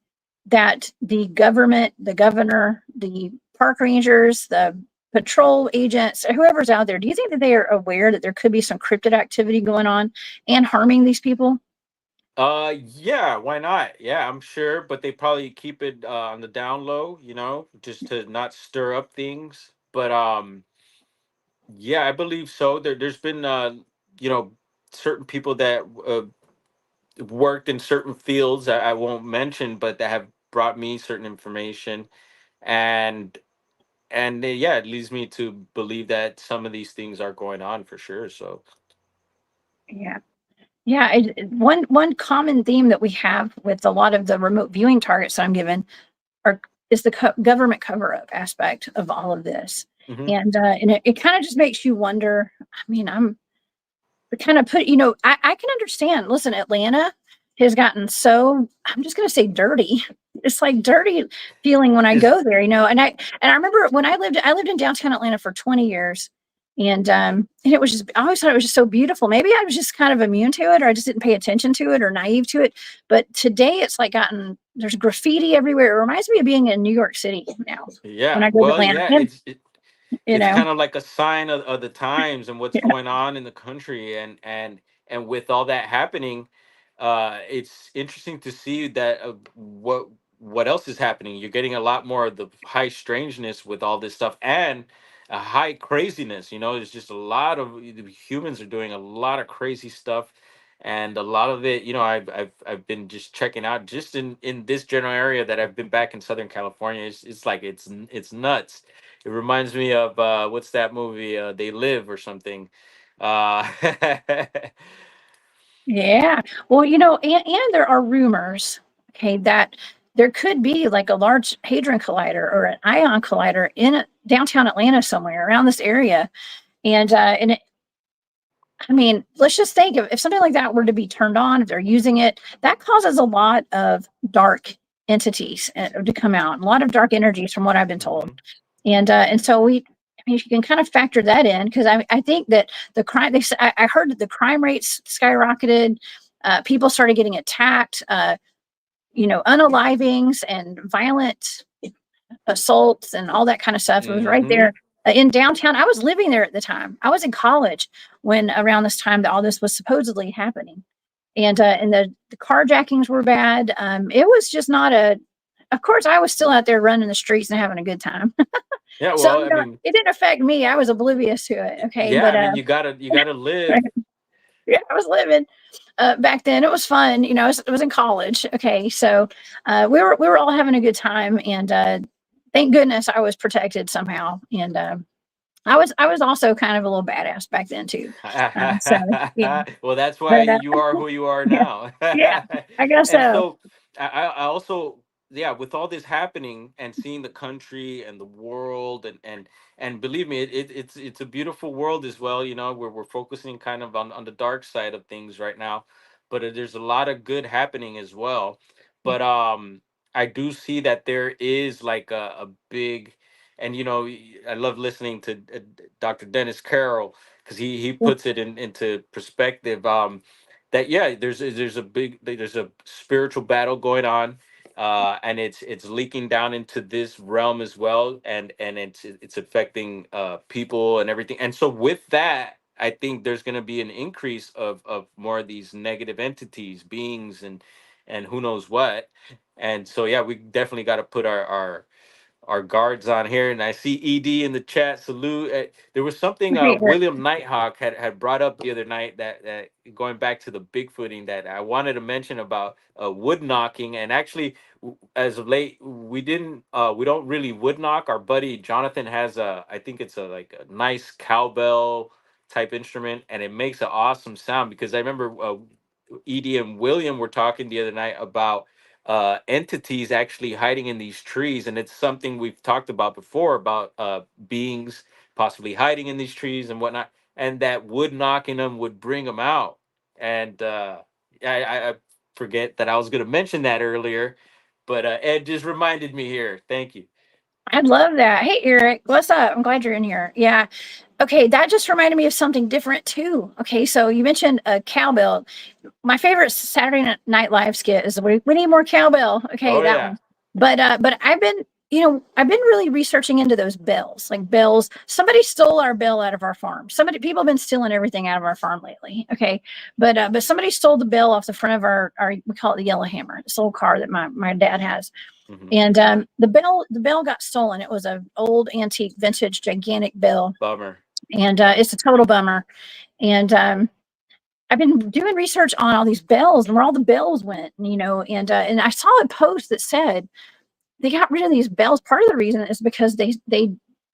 that the government, the governor, the park rangers, the patrol agents, whoever's out there, do you think that they are aware that there could be some cryptid activity going on and harming these people? Yeah, why not? Yeah, I'm sure, but they probably keep it on the down low, just to not stir up things. But yeah, I believe so. There's been you know, certain people that worked in certain fields I won't mention, but that have brought me certain information, and yeah, it leads me to believe that some of these things are going on for sure. So. Yeah. Yeah, one common theme that we have with a lot of the remote viewing targets that I'm given are is the government cover up aspect of all of this, Hmm. and it kind of just makes you wonder. I mean, kind of I can understand. Listen, Atlanta has gotten so, I'm just going to say dirty. It's like dirty feeling when I Is go there, and I remember when I lived in downtown Atlanta for 20 years. And it was just, I always thought it was just so beautiful. Maybe I was just kind of immune to it, or I just didn't pay attention to it, or naive to it. But today it's like there's graffiti everywhere. It reminds me of being in New York City now when Yeah, I go to well, Atlanta. yeah, And, you it's know, kind of like a sign of the times and what's yeah, going on in the country, and with all that happening, it's interesting to see that what else is happening. You're getting a lot more of the high strangeness with all this stuff, and a high craziness. There's just a lot of humans are doing a lot of crazy stuff, and a lot of it, I've been just checking out just in this general area that I've been back in Southern California. It's like it's nuts. It reminds me of what's that movie? They Live or something. Uh, yeah. Well, and there are rumors, okay, that there could be like a large hadron collider or an ion collider in downtown Atlanta somewhere around this area. And I mean, let's just think if something like that were to be turned on, if they're using it, that causes a lot of dark entities to come out, a lot of dark energies, from what I've been told. mhm. And so I mean, if you can kind of factor that in, because I think that the crime, I heard that the crime rates skyrocketed, people started getting attacked, unalivings and violent assaults and all that kind of stuff. It was right Mhm. there in downtown. I was living there at the time. I was in college when around this time that all this was supposedly happening, and the carjackings were bad. It was just not a. Of course, I was still out there running the streets and having a good time. Yeah, So well, I mean, it didn't affect me. I was oblivious to it. Okay, yeah, but I mean, you gotta live. yeah, I was living back then. It was fun. I was in college. Okay, so we were all having a good time, and thank goodness I was protected somehow. And I was also kind of a little badass back then too. So yeah, Well, that's why but you are who you are yeah, now. yeah, I guess And so. so I also, yeah, with all this happening and seeing the country and the world, and believe me, it's a beautiful world as well. We're focusing kind of on the dark side of things right now, but there's a lot of good happening as well. But I do see that there is like a big, and I love listening to Dr. Dennis Carroll, because he puts it into perspective. That, yeah, there's a spiritual battle going on, and it's leaking down into this realm as well, and it's affecting people and everything. And so with that, I think there's going to be an increase of more of these negative entities, beings, and who knows what. And so, yeah, we definitely got to put our our guards on here, and I see ED in the chat. Salute. There was something Hey, Eric. William Nighthawk had brought up the other night that going back to the Bigfooting that I wanted to mention about wood knocking. And actually, as of late, we don't really wood knock. Our buddy Jonathan has a, I think it's a like a nice cowbell type instrument, and it makes an awesome sound. Because I remember Edie and William were talking the other night about entities actually hiding in these trees, and it's something we've talked about before about beings possibly hiding in these trees and whatnot, and that wood knocking them would bring them out. And I forget that I was going to mention that earlier, but Ed just reminded me here. Thank you. I'd love that. Hey, Eric, what's up? I'm glad you're in here. Yeah. Okay, that just reminded me of something different too. Okay, so you mentioned a cowbell. My favorite Saturday Night Live skit is we need more cowbell. Okay, Oh that yeah. one. But I've been I've been really researching into those bells, like bells. Somebody stole our bell out of our farm. People have been stealing everything out of our farm lately. Okay, but somebody stole the bell off the front of our we call it the yellow hammer, this old car that my dad has. Hmm. And the bell got stolen. It was a old antique vintage gigantic bell, Bummer. and it's a total bummer. And I've been doing research on all these bells and where all the bells went, and I saw a post that said they got rid of these bells. Part of the reason is because they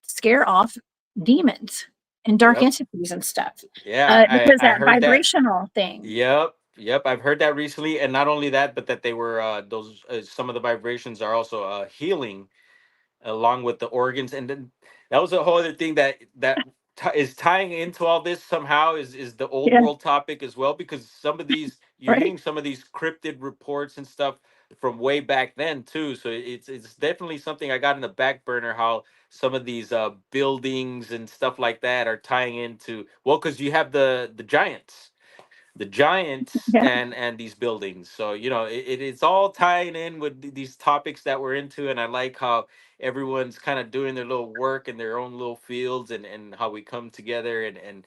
scare off demons and dark Yep. entities and stuff, Yeah, because I that heard that. vibrational thing. Yep, yep. I've heard that recently, and not only that, but that they were those some of the vibrations are also healing along with the organs. And then that was a whole other thing is tying into all this somehow is the old Yeah, world topic as well, because some of these you're right. hearing some of these cryptid reports and stuff from way back then too. So it's definitely something I got in the back burner, how some of these buildings and stuff like that are tying into, well, because you have the giants Yeah, and these buildings. So it's all tying in with these topics that we're into. And I like how everyone's kind of doing their little work in their own little fields, and how we come together and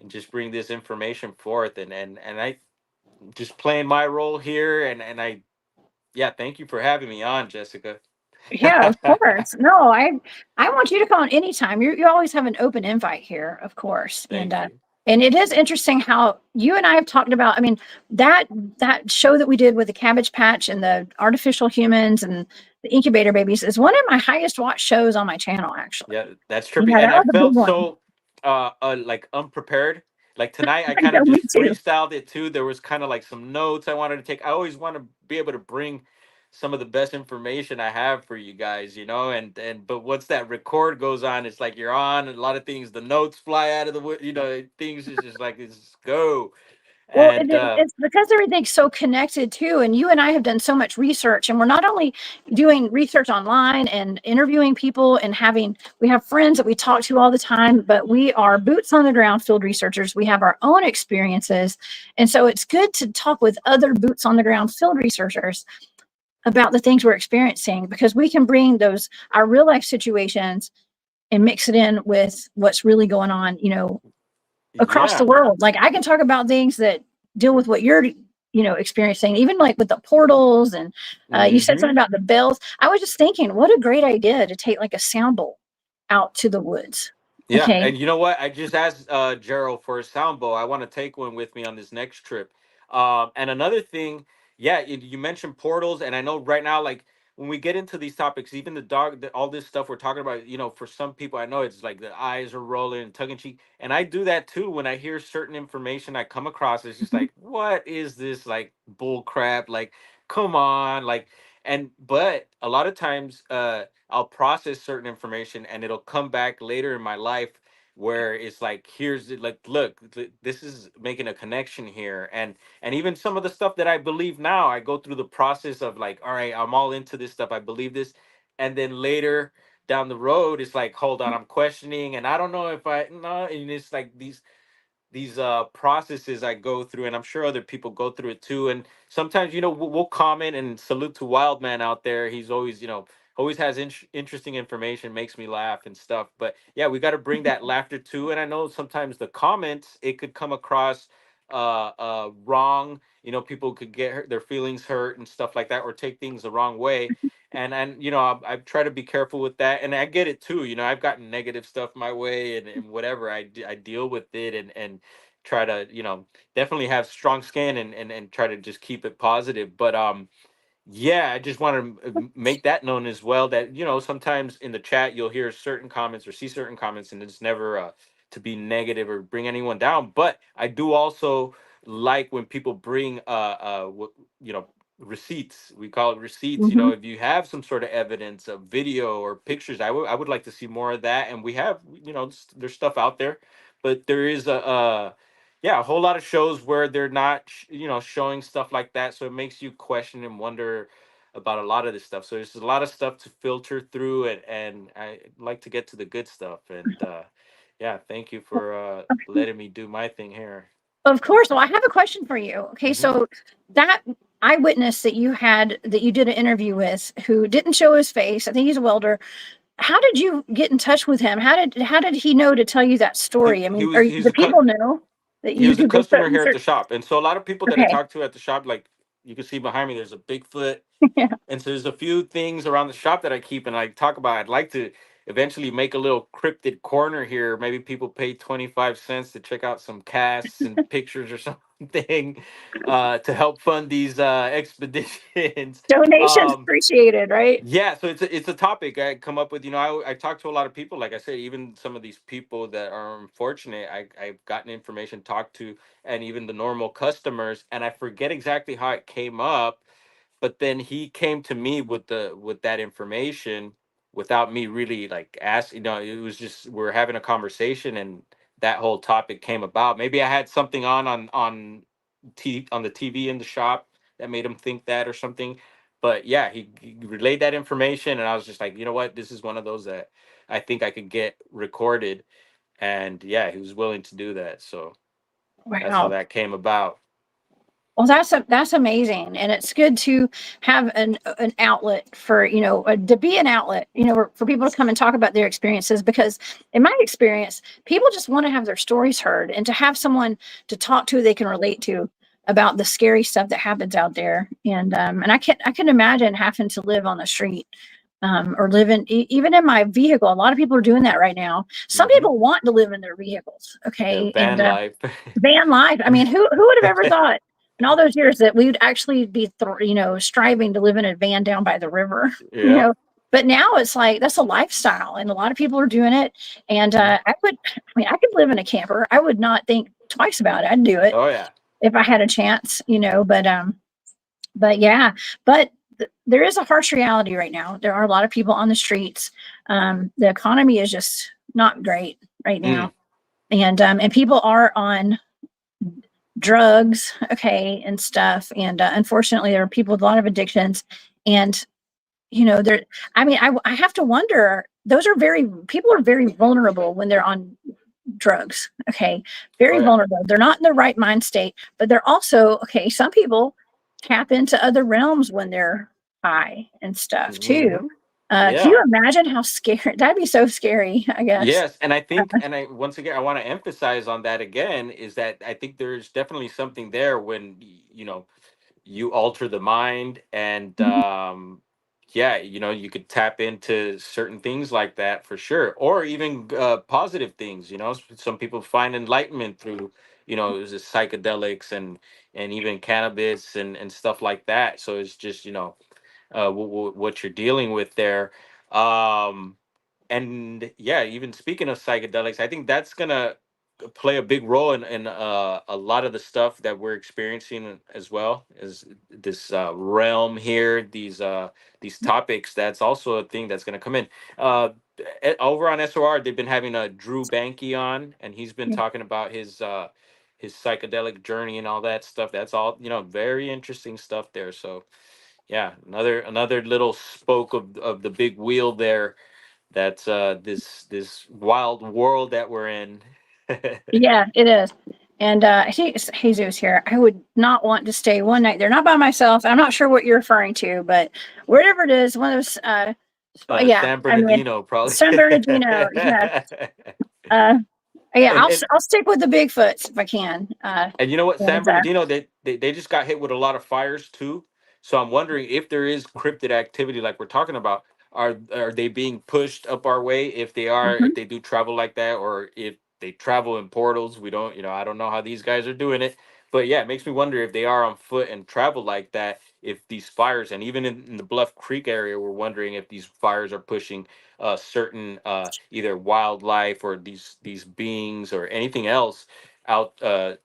just bring this information forth. And I just playing my role here. And I yeah, thank you for having me on, Jessica. yeah, of course. No, I want you to call in anytime. You always have an open invite here, of course. And Thank you. and it is interesting how you and I have talked about. I mean, that that show that we did with the Cabbage Patch and the artificial humans and the incubator babies is one of my highest watched shows on my channel, Yeah, actually. that's trippy. Yeah, And that I was a big felt one. so like unprepared. Like tonight I I kind of know, me just too. freestyled it too. There was kind of like some notes I wanted to take. I always want to be able to bring some of the best information I have for you guys. And but once that record goes on, it's like you're on, and a lot of things, the notes fly out of things is just like it's go. Well, And it's because everything's so connected too. And you and I have done so much research, and we're not only doing research online and interviewing people and we have friends that we talk to all the time, but we are boots on the ground field researchers. We have our own experiences. And so it's good to talk with other boots on the ground field researchers about the things we're experiencing, because we can bring our real life situations and mix it in with what's really going on, across the yeah. world. Like I can talk about things that deal with what you're, experiencing, even like with the portals. And you said Hmm. something about the bells. I was just thinking, what a great idea to take like a sound bowl out to the woods. Yeah, Okay. and you know what? I just asked Gerald for a sound bow. I want to take one with me on this next trip. And another thing, yeah, you mentioned portals, and I know right now, like when we get into these topics, even all this stuff we're talking about, for some people, I know it's like the eyes are rolling and tongue in cheek, and I do that too when I hear certain information I come across. It's just Mhm. like, what is this like bull crap? Like, come on, like, but a lot of times, I'll process certain information and it'll come back later in my life where it's like, here's it, like, look, this is making a connection here. And even some of the stuff that I believe now, I go through the process of like, all right, I'm all into this stuff, I believe this. And then later down the road, it's like, hold on, I'm questioning, and I don't know if I no, and it's like these processes I go through, and I'm sure other people go through it too. And sometimes, we'll comment, and salute to Wildman out there. He's always, always has interesting information, makes me laugh and stuff. But yeah, we got to bring that laughter too. And I know sometimes the comments, it could come across wrong. People could get their feelings hurt and stuff like that, or take things the wrong way. and I've tried to be careful with that, and I get it too. I've gotten negative stuff my way, and whatever I deal with it, and try to definitely have strong skin, and try to just keep it positive. But yeah, I just want to make that known as well, that sometimes in the chat you'll hear certain comments or see certain comments, and it's never to be negative or bring anyone down. But I do also like when people bring receipts. We call it receipts. Hmm. If you have some sort of evidence of video or pictures, I would like to see more of that. And we have, there's stuff out there, but there is a whole lot of shows where they're not showing stuff like that, so it makes you question and wonder about a lot of this stuff. So there's a lot of stuff to filter through, and I like to get to the good stuff. And yeah, thank you for letting me do my thing here. Of course. Well, I have a question for you. Okay, Hmm. so that eyewitness that you did an interview with, who didn't show his face, I think he's a welder. How did you get in touch with him? How did he know to tell you that he story? I he mean, was the people know that he you was a do Bigfoot customer here at research? the shop, and so a lot of people that I Okay. talked to at the shop, like you can see behind me, there's a Bigfoot. Yeah. And so there's a few things around the shop that I keep and I talk about. I'd like to eventually make a little cryptid corner here. Maybe people pay 25 cents to check out some casts and pictures or something, to help fund these expeditions. Donations Um, appreciated, right? yeah, so it's a topic I come up with. I talk to a lot of people. Like I said, even some of these people that are unfortunate, I've gotten information, talked to, and even the normal customers. And I forget exactly how it came up, but then he came to me with that information without me really like asking. It was just we're having a conversation, and that whole topic came about. Maybe I had something on the TV in the shop that made him think that or something. But yeah, he relayed that information, and I was just like, you know what, this is one of those that I think I could get recorded. And yeah, he was willing to do that, so that's how Wow. that came about. Well, that's amazing, and it's good to have an outlet for to be an outlet, for people to come and talk about their experiences. Because in my experience, people just want to have their stories heard, and to have someone to talk to they can relate to about the scary stuff that happens out there. And I can imagine having to live on the street, or live even in my vehicle. A lot of people are doing that right now. Some Hmm. people want to live in their vehicles, Yeah, okay, and van life. van life. I mean, who would have ever thought in all those years that we would actually be, striving to live in a van down by the river, you Yeah. know? But now it's like that's a lifestyle, and a lot of people are doing it. And Mhm. I could live in a camper. I would not think twice about it. I'd do it Oh yeah. if I had a chance. But yeah, but there is a harsh reality right now. There are a lot of people on the streets. The economy is just not great right Mm. now, and people are on drugs, okay, and stuff. And unfortunately, there are people with a lot of addictions. And there. I mean, I have to wonder. Those are people are very vulnerable when they're on drugs. Okay, Oh very yeah. vulnerable. They're not in the right mind state, but they're also okay. Some people tap into other realms when they're high and stuff too. Hmm. Can you Yeah. imagine how scary that'd be? So scary, I guess. Yes, and I think, Uh, and I once again I want to emphasize on that again, is that I think there's definitely something there when you alter the mind, and yeah, you could tap into certain things like that for sure, or even positive things. Some people find enlightenment through the psychedelics, and even cannabis, and stuff like that. So it's just what you're dealing with there. um and yeah, even speaking of psychedelics, I think that's gonna play a big role in a lot of the stuff that we're experiencing as well as this realm here, these topics. That's also a thing that's gonna come in. uh Over on SOR, they've been having a Drew Banky on, and he's been talking about his psychedelic journey and all that stuff. That's all, very interesting stuff there. So yeah, another little spoke of the big wheel there. That's this wild world that we're in. Yeah, it is. And I think it's Jesus here. I would not want to stay one night there, not by myself. I'm not sure what you're referring to, but wherever it is, one of those. Yeah, San I mean, Bernardino, probably. San Bernardino. Yeah, uh, yeah. and, and I'll stick with the Bigfoots if I can. and you know what, San And Bernardino, they just got hit with a lot of fires too. So I'm wondering if there is cryptid activity like we're talking about. Are they being pushed up our way? If they are, Mhm. if they do travel like that, or if they travel in portals, we don't. I don't know how these guys are doing it. But yeah, it makes me wonder if they are on foot and travel like that. If these fires, and even in the Bluff Creek area, we're wondering if these fires are pushing certain either wildlife or these beings or anything else out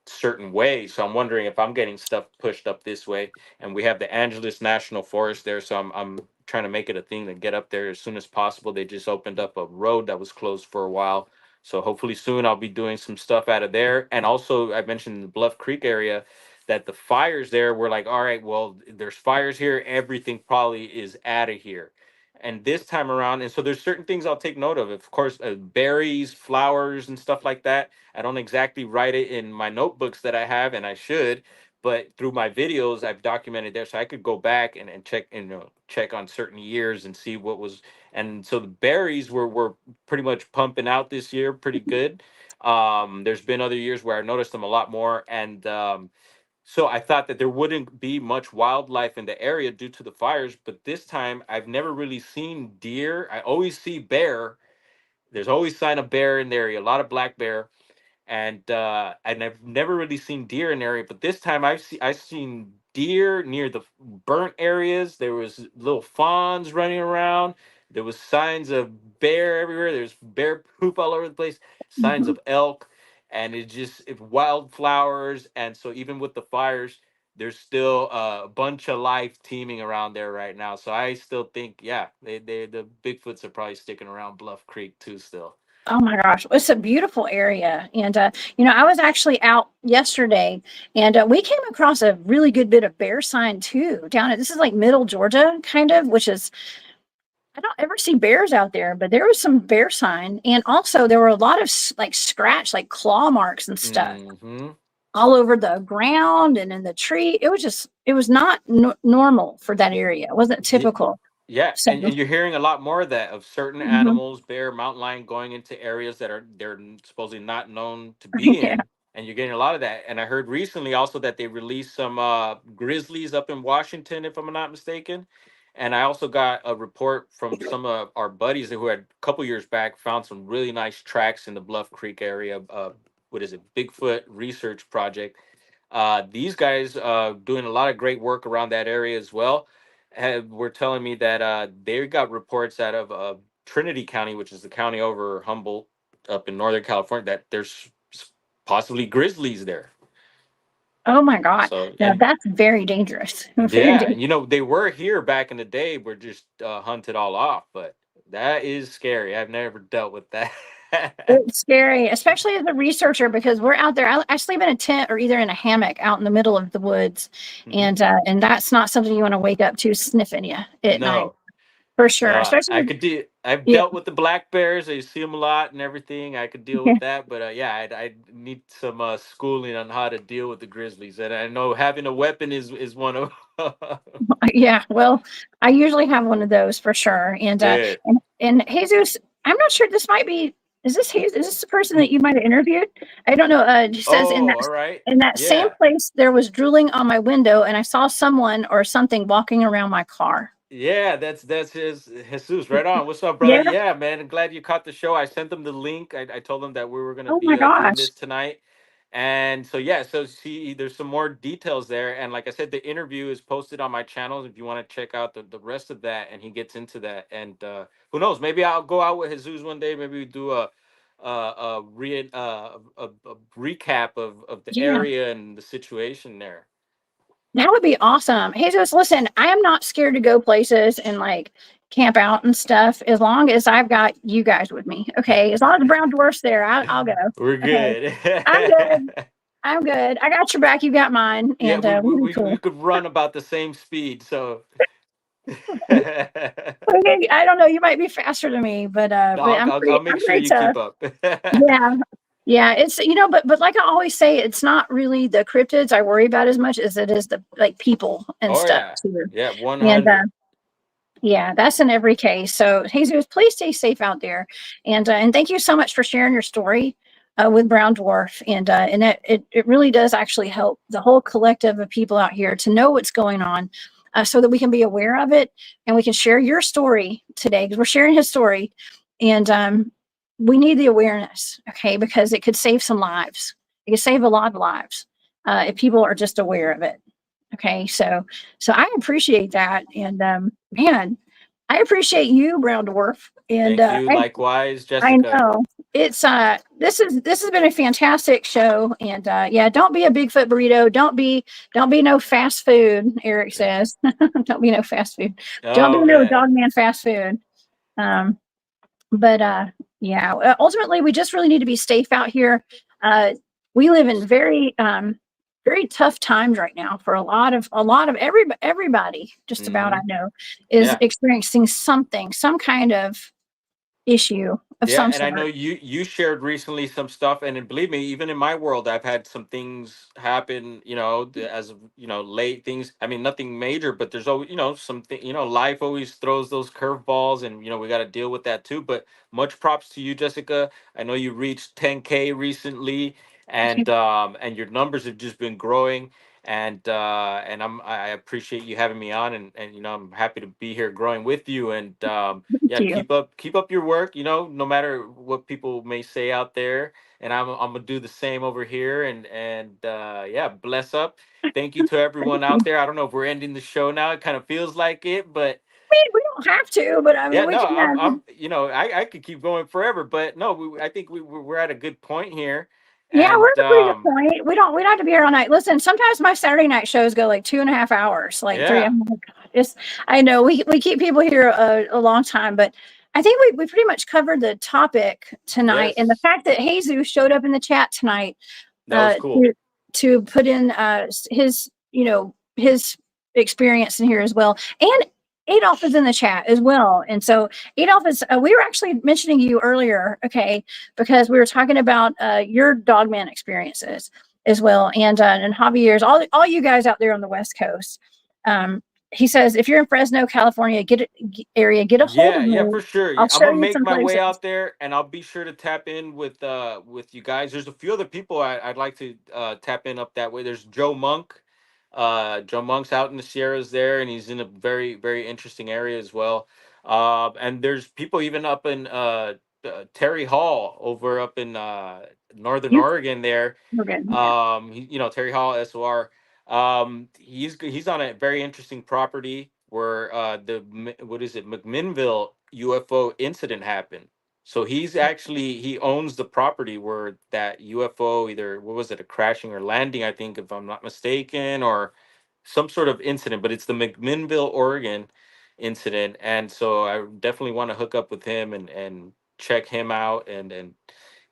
certain ways. So I'm wondering if I'm getting stuff pushed up this way. And we have the Angeles National Forest there, so I'm trying to make it a thing to get up there as soon as possible. They just opened up a road that was closed for a while. So hopefully soon I'll be doing some stuff out of there. And also I mentioned the Bluff Creek area that the fires there were like, all right, well, there's fires here. Everything probably is out of here. And this time around, and so there's certain things I'll take note of course, berries, flowers, and stuff like that. I don't exactly write it in my notebooks that I have, and I should, but through my videos I've documented there, so I could go back and check, check on certain years and see what was. And so the berries were pretty much pumping out this year pretty good. There's been other years where I noticed them a lot more, and so I thought that there wouldn't be much wildlife in the area due to the fires, but this time I've never really seen deer. I always see bear. There's always sign of bear in the area, a lot of black bear, and I've never really seen deer in the area. But this time I've seen deer near the burnt areas. There was little fawns running around. There was signs of bear everywhere. There's bear poop all over the place. Signs Mhm. of elk, and it wildflowers. And so even with the fires, there's still a bunch of life teeming around there right now. So I still think, yeah, the Bigfoots are probably sticking around Bluff Creek too still. Oh my gosh, it's a beautiful area. And, I was actually out yesterday and we came across a really good bit of bear sign too down at this is like middle Georgia, kind of, which is, I don't ever see bears out there, but there was some bear sign. And also, there were a lot of like scratch, like claw marks and stuff Hmm. all over the ground and in the tree. It was not normal for that area. It wasn't typical. Yeah, So, and you're hearing a lot more of that of certain mhm. animals, bear, mountain lion, going into areas that they're supposedly not known to be Yeah. in, and you're getting a lot of that. And I heard recently also that they released some grizzlies up in Washington, if I'm not mistaken. And I also got a report from some of our buddies who had a couple years back found some really nice tracks in the Bluff Creek area. What is it? Bigfoot Research Project. These guys doing a lot of great work around that area as well were telling me that they got reports out of Trinity County, which is the county over Humboldt up in Northern California, that there's possibly grizzlies there. Oh my God. So, Now and that's very dangerous. Very yeah, dangerous. and they were here back in the day, were just hunted all off, but that is scary. I've never dealt with that. It's scary, especially as a researcher, because we're out there. I sleep in a tent or either in a hammock out in the middle of the woods, Hmm. and that's not something you want to wake up to sniffing you at night No, for sure. no, Especially, I could deal. I've yeah, dealt with the black bears. I see them a lot and everything. I could deal yeah, with that, but yeah, I need some schooling on how to deal with the grizzlies. And I know having a weapon is one of. yeah. Well, I usually have one of those for sure. Good. And Jesus, I'm not sure. This might be. Is this Jesus? Is this the person Mm. that you might have interviewed? I don't know. It says Oh, all right. in that same Yeah, place there was drooling on my window, and I saw someone or something walking around my car. yeah. That's his Jesus. Right on. What's up, brother? Yeah. Yeah, man. I'm glad you caught the show. I sent them the link. I told them that we were gonna Oh my be doing gosh. this tonight. And so yeah, so see, there's some more details there. And like I said, the interview is posted on my channel if you want to check out the rest of that. And he gets into that. And who knows? Maybe I'll go out with Jesus one day. Maybe we do a recap of the Yeah. area and the situation there. That would be awesome. Jesus, listen, I am not scared to go places and like camp out and stuff as long as I've got you guys with me. Okay. As long as the brown dwarf's there, I'll go. We're Okay. good. I'm good. I'm good. I got your back. You got mine. Yeah, And we'll be we cool. could run about the same speed. So Okay, I don't know. You might be faster than me, no, but I'll make I'm sure pretty you keep tough. up. Yeah. Yeah. It's, but like I always say, it's not really the cryptids I worry about as much as it is the like people and Oh stuff yeah, too. yeah, And, 100. yeah, that's in every case. So, Jesus, please stay safe out there, and thank you so much for sharing your story with Brown Dwarf, and it really does actually help the whole collective of people out here to know what's going on. so that we can be aware of it and we can share your story today because we're sharing his story. And we need the awareness, okay, because it could save some lives. It could save a lot of lives if people are just aware of it. Okay, so I appreciate that, and man, I appreciate you, Brown Dwarf, and Thank you. Likewise, I Jessica. know it's this has been a fantastic show, and yeah, don't be a Bigfoot burrito, don't be no fast food. Eric says, don't be no fast food, don't be Oh no man. Dogman fast food. Um, but yeah, ultimately we just really need to be safe out here. uh we live in very tough times right now for a lot of everybody just about I Hmm. know is Yeah. experiencing something, some kind of issue of Yeah, some and I know sort. you shared recently some stuff, and then believe me, even in my world, I've had some things happen. As of late things. I mean, nothing major, but there's always something. Life always throws those curveballs, and we got to deal with that too. But much props to you, Jessica. I know you reached 10K recently, Okay, and your numbers have just been growing. And I appreciate you having me on, and I'm happy to be here growing with you. And thank yeah, you. keep up your work, no matter what people may say out there. And I'm gonna do the same over here. And yeah, bless up. Thank you to Thank everyone you. out there. I don't know if we're ending the show now. It kind of feels like it, but I mean, we don't have to, but I mean yeah, we no, can I could keep going forever, but no, I think we're at a good point here. yeah, we're And at a pretty good point. We don't have to be here all night. Listen, sometimes my Saturday night shows go like 2.5 hours, like three. yeah, I'm like, God, I know we keep people here a long time, but I think we pretty much covered the topic tonight. And the yes, fact that Jesus showed up in the chat tonight that was cool. to put in his his experience in here as well, and Adolf is in the chat as well. And so Adolf is we were actually mentioning you earlier, okay, because we were talking about your Dogman experiences as well, and Javier's, all you guys out there on the West Coast. um he says if you're in Fresno, California, get a hold of Yeah, yeah, me. for sure. I'll Yeah, I'm show gonna you make some my way places. out there, and I'll be sure to tap in with you guys. There's a few other people I'd like to tap in up that way. There's Joe Monk. Joe Monk's out in the Sierras there, and he's in a very very interesting area as well. And there's people even up in Terry Hall over up in Northern You Oregon there. we're good. Yeah. Terry Hall SOR. He's on a very interesting property where what is it, McMinnville UFO incident happened. So he owns the property where that UFO, either what was it, a crashing or landing, I think, if I'm not mistaken, or some sort of incident. But it's the McMinnville, Oregon incident, and so I definitely want to hook up with him and check him out. And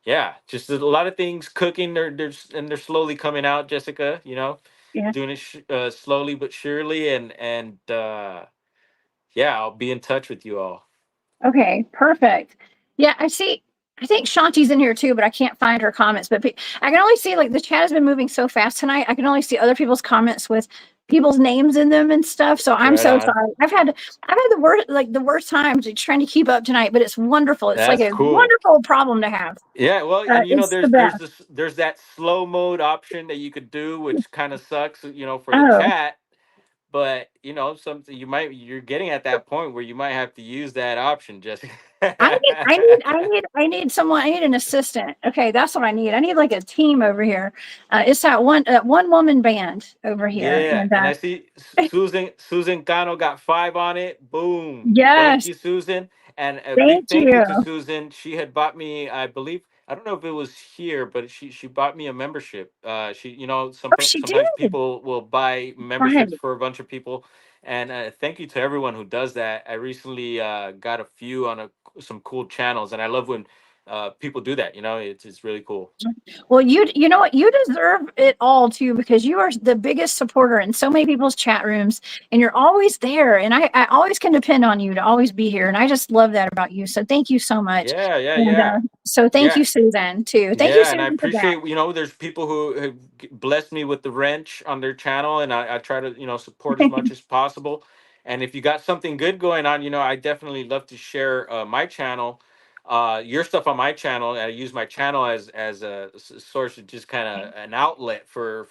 yeah, just a lot of things cooking. They're slowly coming out, Jessica. Yeah. Doing it slowly but surely. And yeah, I'll be in touch with you all. Okay, perfect. Yeah, I see. I think Shanti's in here too, but I can't find her comments. But I can only see, like, the chat has been moving so fast tonight. I can only see other people's comments with people's names in them and stuff. So I'm Right so on. sorry. I've had the worst times trying to keep up tonight, but it's wonderful. It's like That's a cool. wonderful problem to have. Yeah, well, and It's the there's best. there's that slow mode option that you could do, which kind of sucks, for the Oh, chat. But something you're getting at that point where you might have to use that option, Jessica. I need someone. I need an assistant. Okay, that's what I need. I need like a team over here. It's that one woman band over here, Yeah, and and I see Susan Cano got 5 on it. Boom! Thank yes, you, Susan, and a big thank thank you you. to Susan. She had bought me, I believe, I don't know if it was here, but she bought me a membership. She, Oh, she sometimes did. people will buy Right. memberships for a bunch of people, and thank you to everyone who does that. I recently got a few on some cool channels, and I love when people do that. It's really cool. Well, you know what? You deserve it all too, because you are the biggest supporter in so many people's chat rooms, and you're always there. And I always can depend on you to always be here, and I just love that about you. So thank you so much. Yeah, yeah, And yeah. so thank Yeah, you, Suzanne, too. Thank you, yeah, and I Susan, for that. appreciate, there's people who have blessed me with the wrench on their channel, and I try to, support as much as possible. And if you got something good going on, I definitely love to share my channel, your stuff on my channel. I use my channel as a source of just kind of an outlet for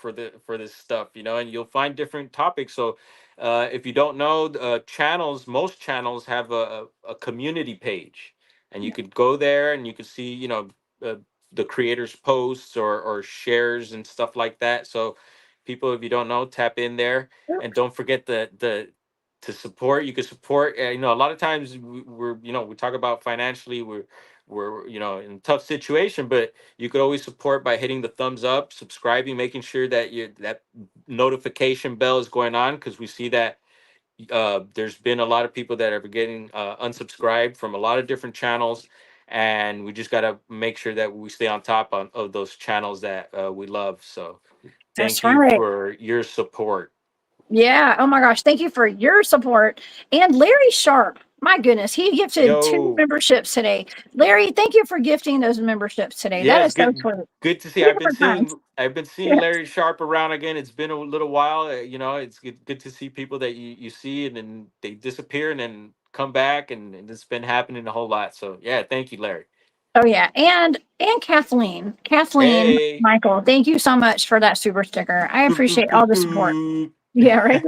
this stuff, and you'll find different topics. So If you don't know, channels, most channels have a community page, and you could go there and you could see, uh, the creators' posts or shares and stuff like that. So, people, if you don't know, tap in there, and don't forget the to support. You can support. A lot of times we're, we talk about financially. We're in a tough situation, but you could always support by hitting the thumbs up, subscribing, making sure that that notification bell is going on, because we see that there's been a lot of people that are getting unsubscribed from a lot of different channels, and we just got to make sure that we stay on top of those channels that we love. So That's thank you right. for your support. Yeah. Oh my gosh. Thank you for your support. And Larry Sharp, my goodness, he gifted 2 Yo, memberships today. Larry, thank you for gifting those memberships today. That yes, is so good. sweet. Good to see. 2 different times. I've been seeing Yeah. Larry Sharp around again. It's been a little while. It's good to see people that you see, and then they disappear and then come back, and it's been happening a whole lot. So yeah, thank you, Larry. Oh yeah. And Kathleen Hey. Michael, thank you so much for that super sticker. I Boop, boop, appreciate all boop, the support. boop. Yeah, right.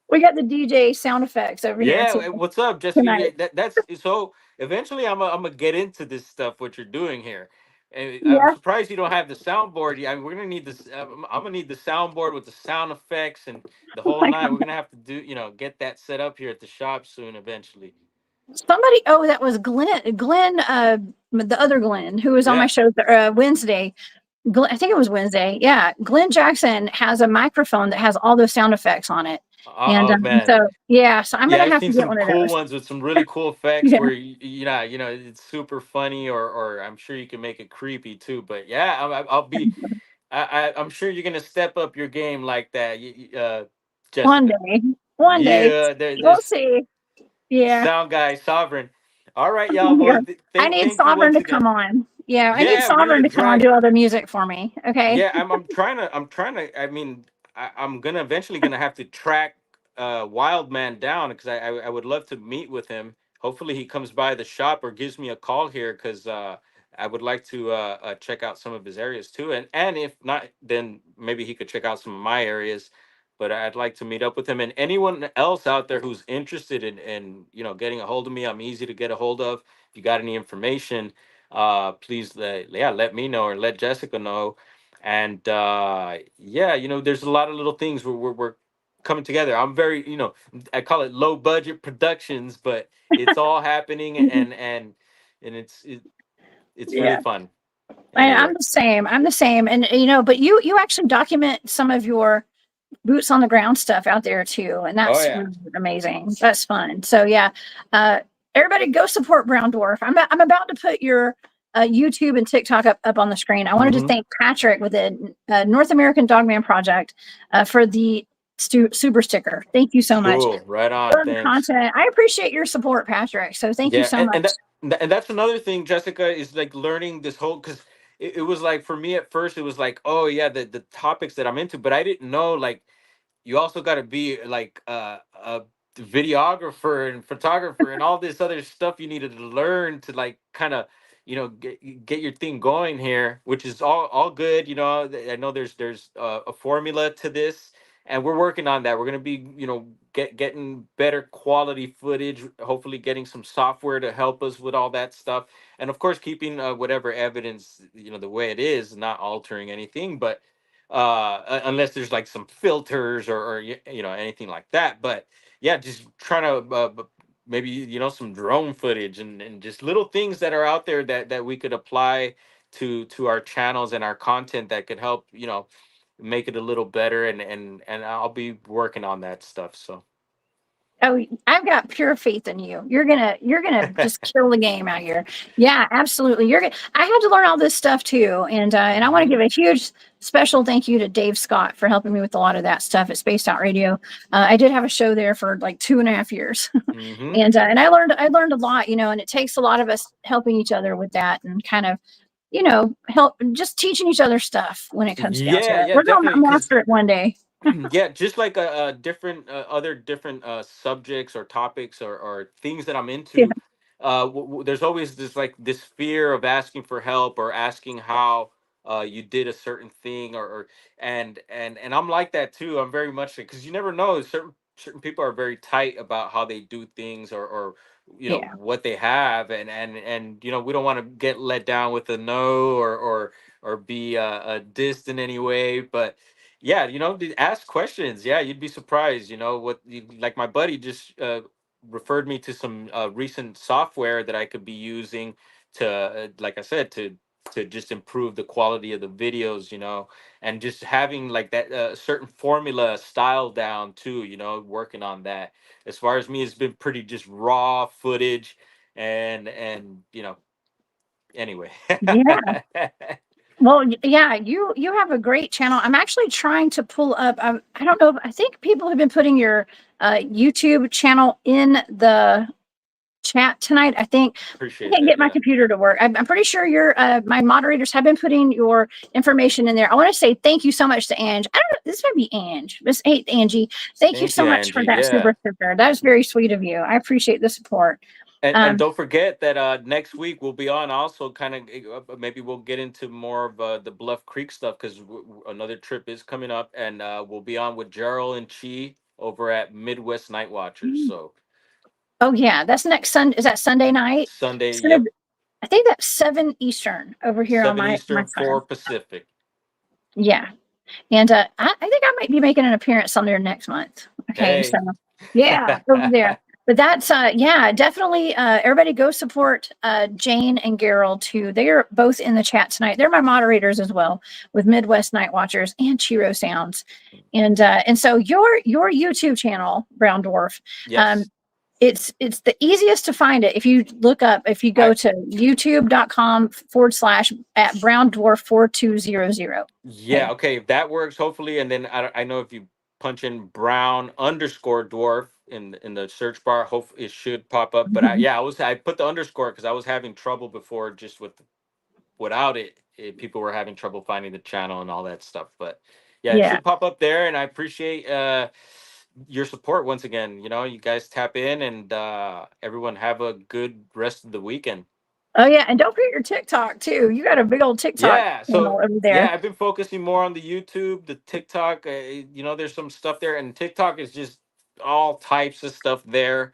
We got the DJ sound effects over here Yeah, too what's up, Jessica? tonight. Yeah, that's so. Eventually, I'm gonna get into this stuff. What you're doing here, and I'm Yeah. surprised you don't have the soundboard. Yeah, we're gonna need this. I'm gonna need the soundboard with the sound effects and the Oh whole my night. We're God. gonna have to get that set up here at the shop soon. Eventually. Somebody, oh, that was Glenn, the other Glenn who was on my Yeah. show Wednesday. Glenn, I think it was Wednesday. Yeah. Glenn Jackson has a microphone that has all those sound effects on it. And Oh man. so, yeah, so I'm going Yeah, to I've have to seen get some one of cool those. ones with some really cool effects Yeah. where it's super funny, or I'm sure you can make it creepy too. But yeah, I'll be. I'm sure you're gonna step up your game like that, One Jessica. day. One day. Yeah, We'll there's see. Yeah. sound guy sovereign. All right, Oh y'all. my Well, God. I need thank you Sovereign once to come again. on. Yeah, I need Yeah, we're Sovereign gonna to come on drag. do all the music for me. Okay. Yeah, I'm trying to. I mean, I'm gonna eventually gonna have to track Wild Man down, because I would love to meet with him. Hopefully, he comes by the shop or gives me a call here, because I would like to check out some of his areas too. And if not, then maybe he could check out some of my areas. But I'd like to meet up with him, and anyone else out there who's interested in getting a hold of me. I'm easy to get a hold of. If you got any information, please let me know, or let Jessica know. And yeah, there's a lot of little things we're coming together. I'm very, I call it low budget productions, but it's all happening, and it's really Yeah. fun I'm anyway. the same. I'm the same. And but you actually document some of your boots on the ground stuff out there too, and Oh that's yeah. really amazing. That's fun. So yeah, uh, everybody go support Brown Dwarf. I'm about to put your YouTube and TikTok up on the screen. I wanted to Hmm. thank Patrick with the North American Dogman Project for the super sticker. Thank you so much. Cool, right on, Love the thanks. content. I appreciate your support, Patrick. So thank you Yeah, so much. and that's another thing, Jessica, is like learning this whole, because it was like, for me at first, it was like, oh yeah, the topics that I'm into, but I didn't know, like, you also got to be like a videographer and photographer and all this other stuff you needed to learn to, like, kind of get your thing going here, which is all good. I know there's a formula to this, and we're working on that. We're going to be, getting better quality footage, hopefully getting some software to help us with all that stuff, and of course keeping whatever evidence, the way it is, not altering anything, but unless there's like some filters, or anything like that. But yeah, just trying to maybe some drone footage, and just little things that are out there that we could apply to our channels and our content, that could help make it a little better, and I'll be working on that stuff. So Oh, I've got pure faith in you. You're gonna just kill the game out here. Yeah, absolutely. You're gonna. I had to learn all this stuff too, and I want to hmm give a huge special thank you to Dave Scott for helping me with a lot of that stuff at Spaced Out Radio. I did have a show there for like 2.5 years, hmm and I learned a lot, and it takes a lot of us helping each other with that, and kind of help just teaching each other stuff when it comes down to yeah, it. yeah, We're gonna definitely, because master it one day. yeah, just like a different other different subjects or topics, or things that I'm Yeah. into. There's always this, like, this fear of asking for help, or asking how you did a certain thing, or and I'm like that too. I'm very much, because you never know. Certain people are very tight about how they do things, or Yeah. what they have, and we don't want to get let down with a no, or be dissed in any way. But yeah, ask questions. Yeah, you'd be surprised. Like my buddy just referred me to some recent software that I could be using to, like I said, to just improve the quality of the videos, and just having like that certain formula style down too, working on that. As far as me, it's been pretty just raw footage, and anyway. Yeah. Well, yeah, you have a great channel. I'm actually trying to pull up. I don't know. I think people have been putting your YouTube channel in the chat tonight. I think I Appreciate can't that. get my Yeah. computer to work. I'm pretty sure your my moderators have been putting your information in there. I want to say thank you so much to Ange. I don't know. This might be Ange. Miss Eight Angie. Thank you Thank so you, much for Angie. that Yeah. super. That was very sweet of you. I appreciate the support. And Um, don't forget that next week we'll be on also, kind of, maybe we'll get into more of the Bluff Creek stuff, because another trip is coming up, and we'll be on with Gerald and Chi over at Midwest Night Watchers. So oh yeah, that's next Sunday. Is that Sunday night? Sunday, It's gonna yep, I think that's 7 Eastern over here on 7 my Eastern, side. 4 Pacific. Yeah. And I think I might be making an appearance on there next month. Okay. So Hey. yeah, over there. But that's yeah, definitely everybody go support Jane and Gerald too. They are both in the chat tonight. They're my moderators as well with Midwest Night Watchers and Chiro Sounds. And so your YouTube channel, Brown Dwarf, um, Yes. it's the easiest to find it if you look up, if you go I to youtube.com/ at brown dwarf 4200. Yeah, Okay. okay, if that works, hopefully. And then I know if you punch in Brown_Dwarf in the search bar, hope it should pop up. But Mhm. I put the underscore because I was having trouble before, just without people were having trouble finding the channel and all that stuff. But yeah, it Yeah. should pop up there, and I appreciate your support once again. You guys tap in, and everyone have a good rest of the weekend. Oh yeah, and don't forget your TikTok too. You got a big old TikTok Yeah, channel so over yeah, there. I've been focusing more on the YouTube, the TikTok. There's some stuff there, and TikTok is just all types of stuff there,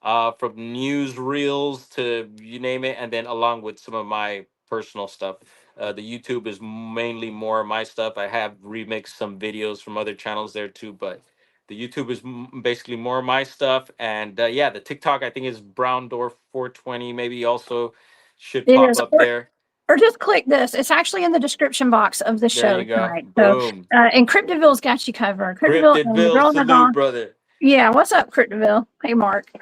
from news reels to you name it, and then along with some of my personal stuff. The YouTube is mainly more of my stuff. I have remixed some videos from other channels there too, but the YouTube is basically more of my stuff. And yeah, the TikTok I think is Brown Door 420, maybe also should It pop is, up there. or just click this. It's actually in the description box of the There show you go. tonight. So, Boom. and Cryptiville's got you covered. Cryptiville and the Cryptidville, girl in the salute, gong. brother. Yeah, what's up, Cryptiville? Hey, Mark.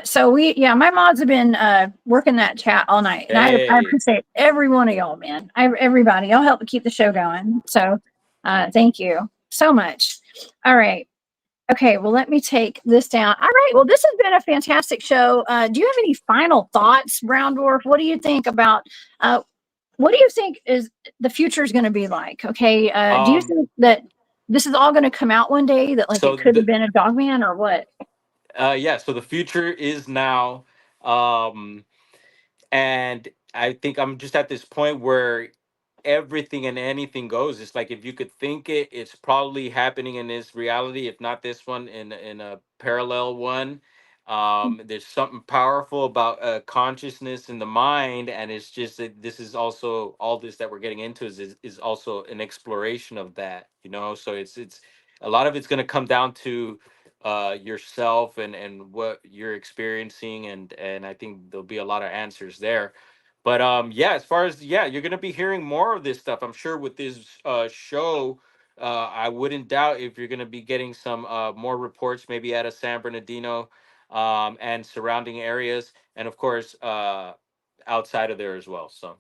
So yeah, my mods have been working that chat all night, and I Hey. appreciate every one of y'all, man. Everybody, y'all help to keep the show going. So, thank you so much. All right. Okay, well, let me take this down. All right, well, this has been a fantastic show. Do you have any final thoughts, Brown Dwarf? What do you think about what do you think is the future is going to be like? Okay, do you Um. think that this is all going to come out one day, that like So it could have the been a Dogman or what? yeah. So the future is now. Um. And I think I'm just at this point where everything and anything goes. It's like if you could think it, it's probably happening in this reality, if not this one, in a parallel one. There's something powerful about consciousness in the mind, and it's just that this is also all this that we're getting into is also an exploration of that. So it's a lot of it's going to come down to yourself and what you're experiencing, and I think there'll be a lot of answers there. But yeah, as far as, yeah, you're gonna be hearing more of this stuff, I'm sure, with this show. I wouldn't doubt if you're gonna be getting some more reports, maybe out of San Bernardino, and surrounding areas, and of course outside of there as well. So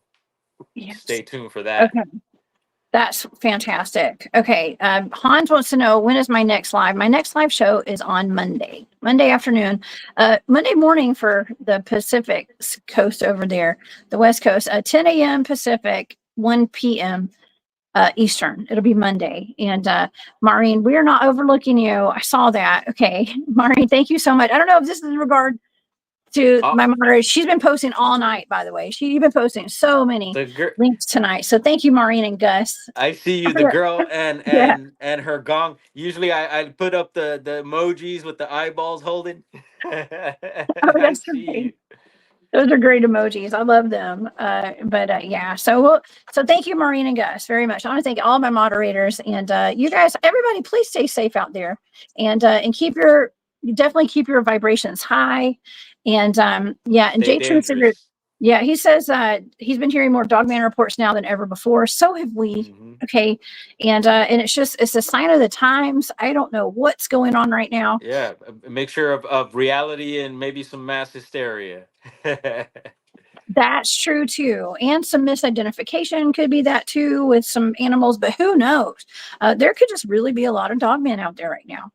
Yes. stay tuned for that. Okay. That's fantastic. Okay. Hans wants to know, when is my next live? My next live show is on Monday afternoon, Monday morning for the Pacific coast over there, the West Coast, 10 a.m. Pacific, 1 p.m. Eastern. It'll be Monday. And Maureen, we are not overlooking you. I saw that. Okay. Maureen, thank you so much. I don't know if this is in regard to Oh, my moderator. She's been posting all night, by the way. She's been posting so many the girl. links tonight. So thank you, Maureen and Gus. I see you, the girl, and Yeah. her gong. Usually, I put up the emojis with the eyeballs holding. Oh, I that's see great. you. Those are great emojis. I love them. But yeah, so thank you, Maureen and Gus, very much. I want to thank all my moderators and you guys, everybody, please stay safe out there and definitely keep your vibrations high. And yeah, and Stay Jay True figured, dangerous. yeah, he says he's been hearing more Dogman reports now than ever before. So have we. Hmm. Okay. And it's a sign of the times. I don't know what's going on right now. Yeah, a mixture of reality and maybe some mass hysteria. That's true too. And some misidentification could be that too with some animals, but who knows? There could just really be a lot of dogmen out there right now.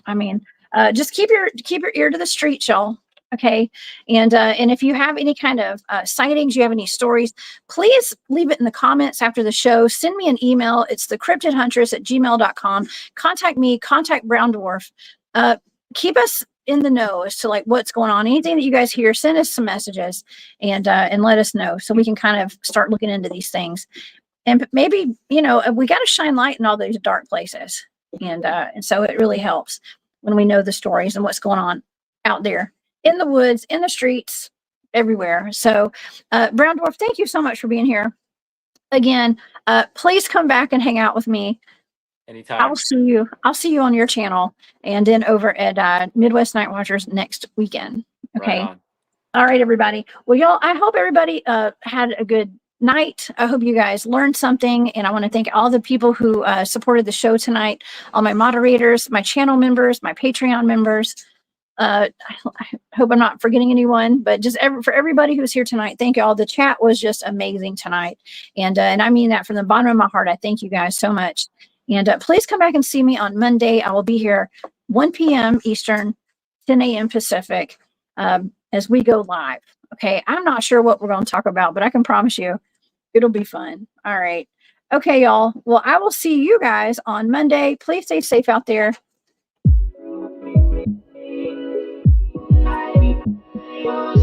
I mean, just keep your ear to the street, y'all. Okay. And if you have any kind of sightings, you have any stories, please leave it in the comments after the show. Send me an email. It's the cryptidhuntress@gmail.com. Contact me, contact Brown Dwarf. Keep us in the know as to like what's going on. Anything that you guys hear, send us some messages and let us know so we can kind of start looking into these things. And maybe, we got to shine light in all those dark places. And so it really helps when we know the stories and what's going on out there in the woods, in the streets, everywhere. So, Brown Dwarf, thank you so much for being here again. Please come back and hang out with me. Anytime. I'll see you on your channel and then over at Midwest Night Watchers next weekend. Right Okay. on. All right, everybody. Well, y'all, I hope everybody had a good night. I hope you guys learned something. And I want to thank all the people who supported the show tonight, all my moderators, my channel members, my Patreon members. I hope I'm not forgetting anyone, but just for everybody who's here tonight, thank you all. The chat was just amazing tonight. And I mean that from the bottom of my heart. I thank you guys so much. And please come back and see me on Monday. I will be here 1 p.m. Eastern, 10 a.m. Pacific, as we go live. Okay. I'm not sure what we're going to talk about, but I can promise you it'll be fun. All right. Okay, y'all. Well, I will see you guys on Monday. Please stay safe out there. Bye.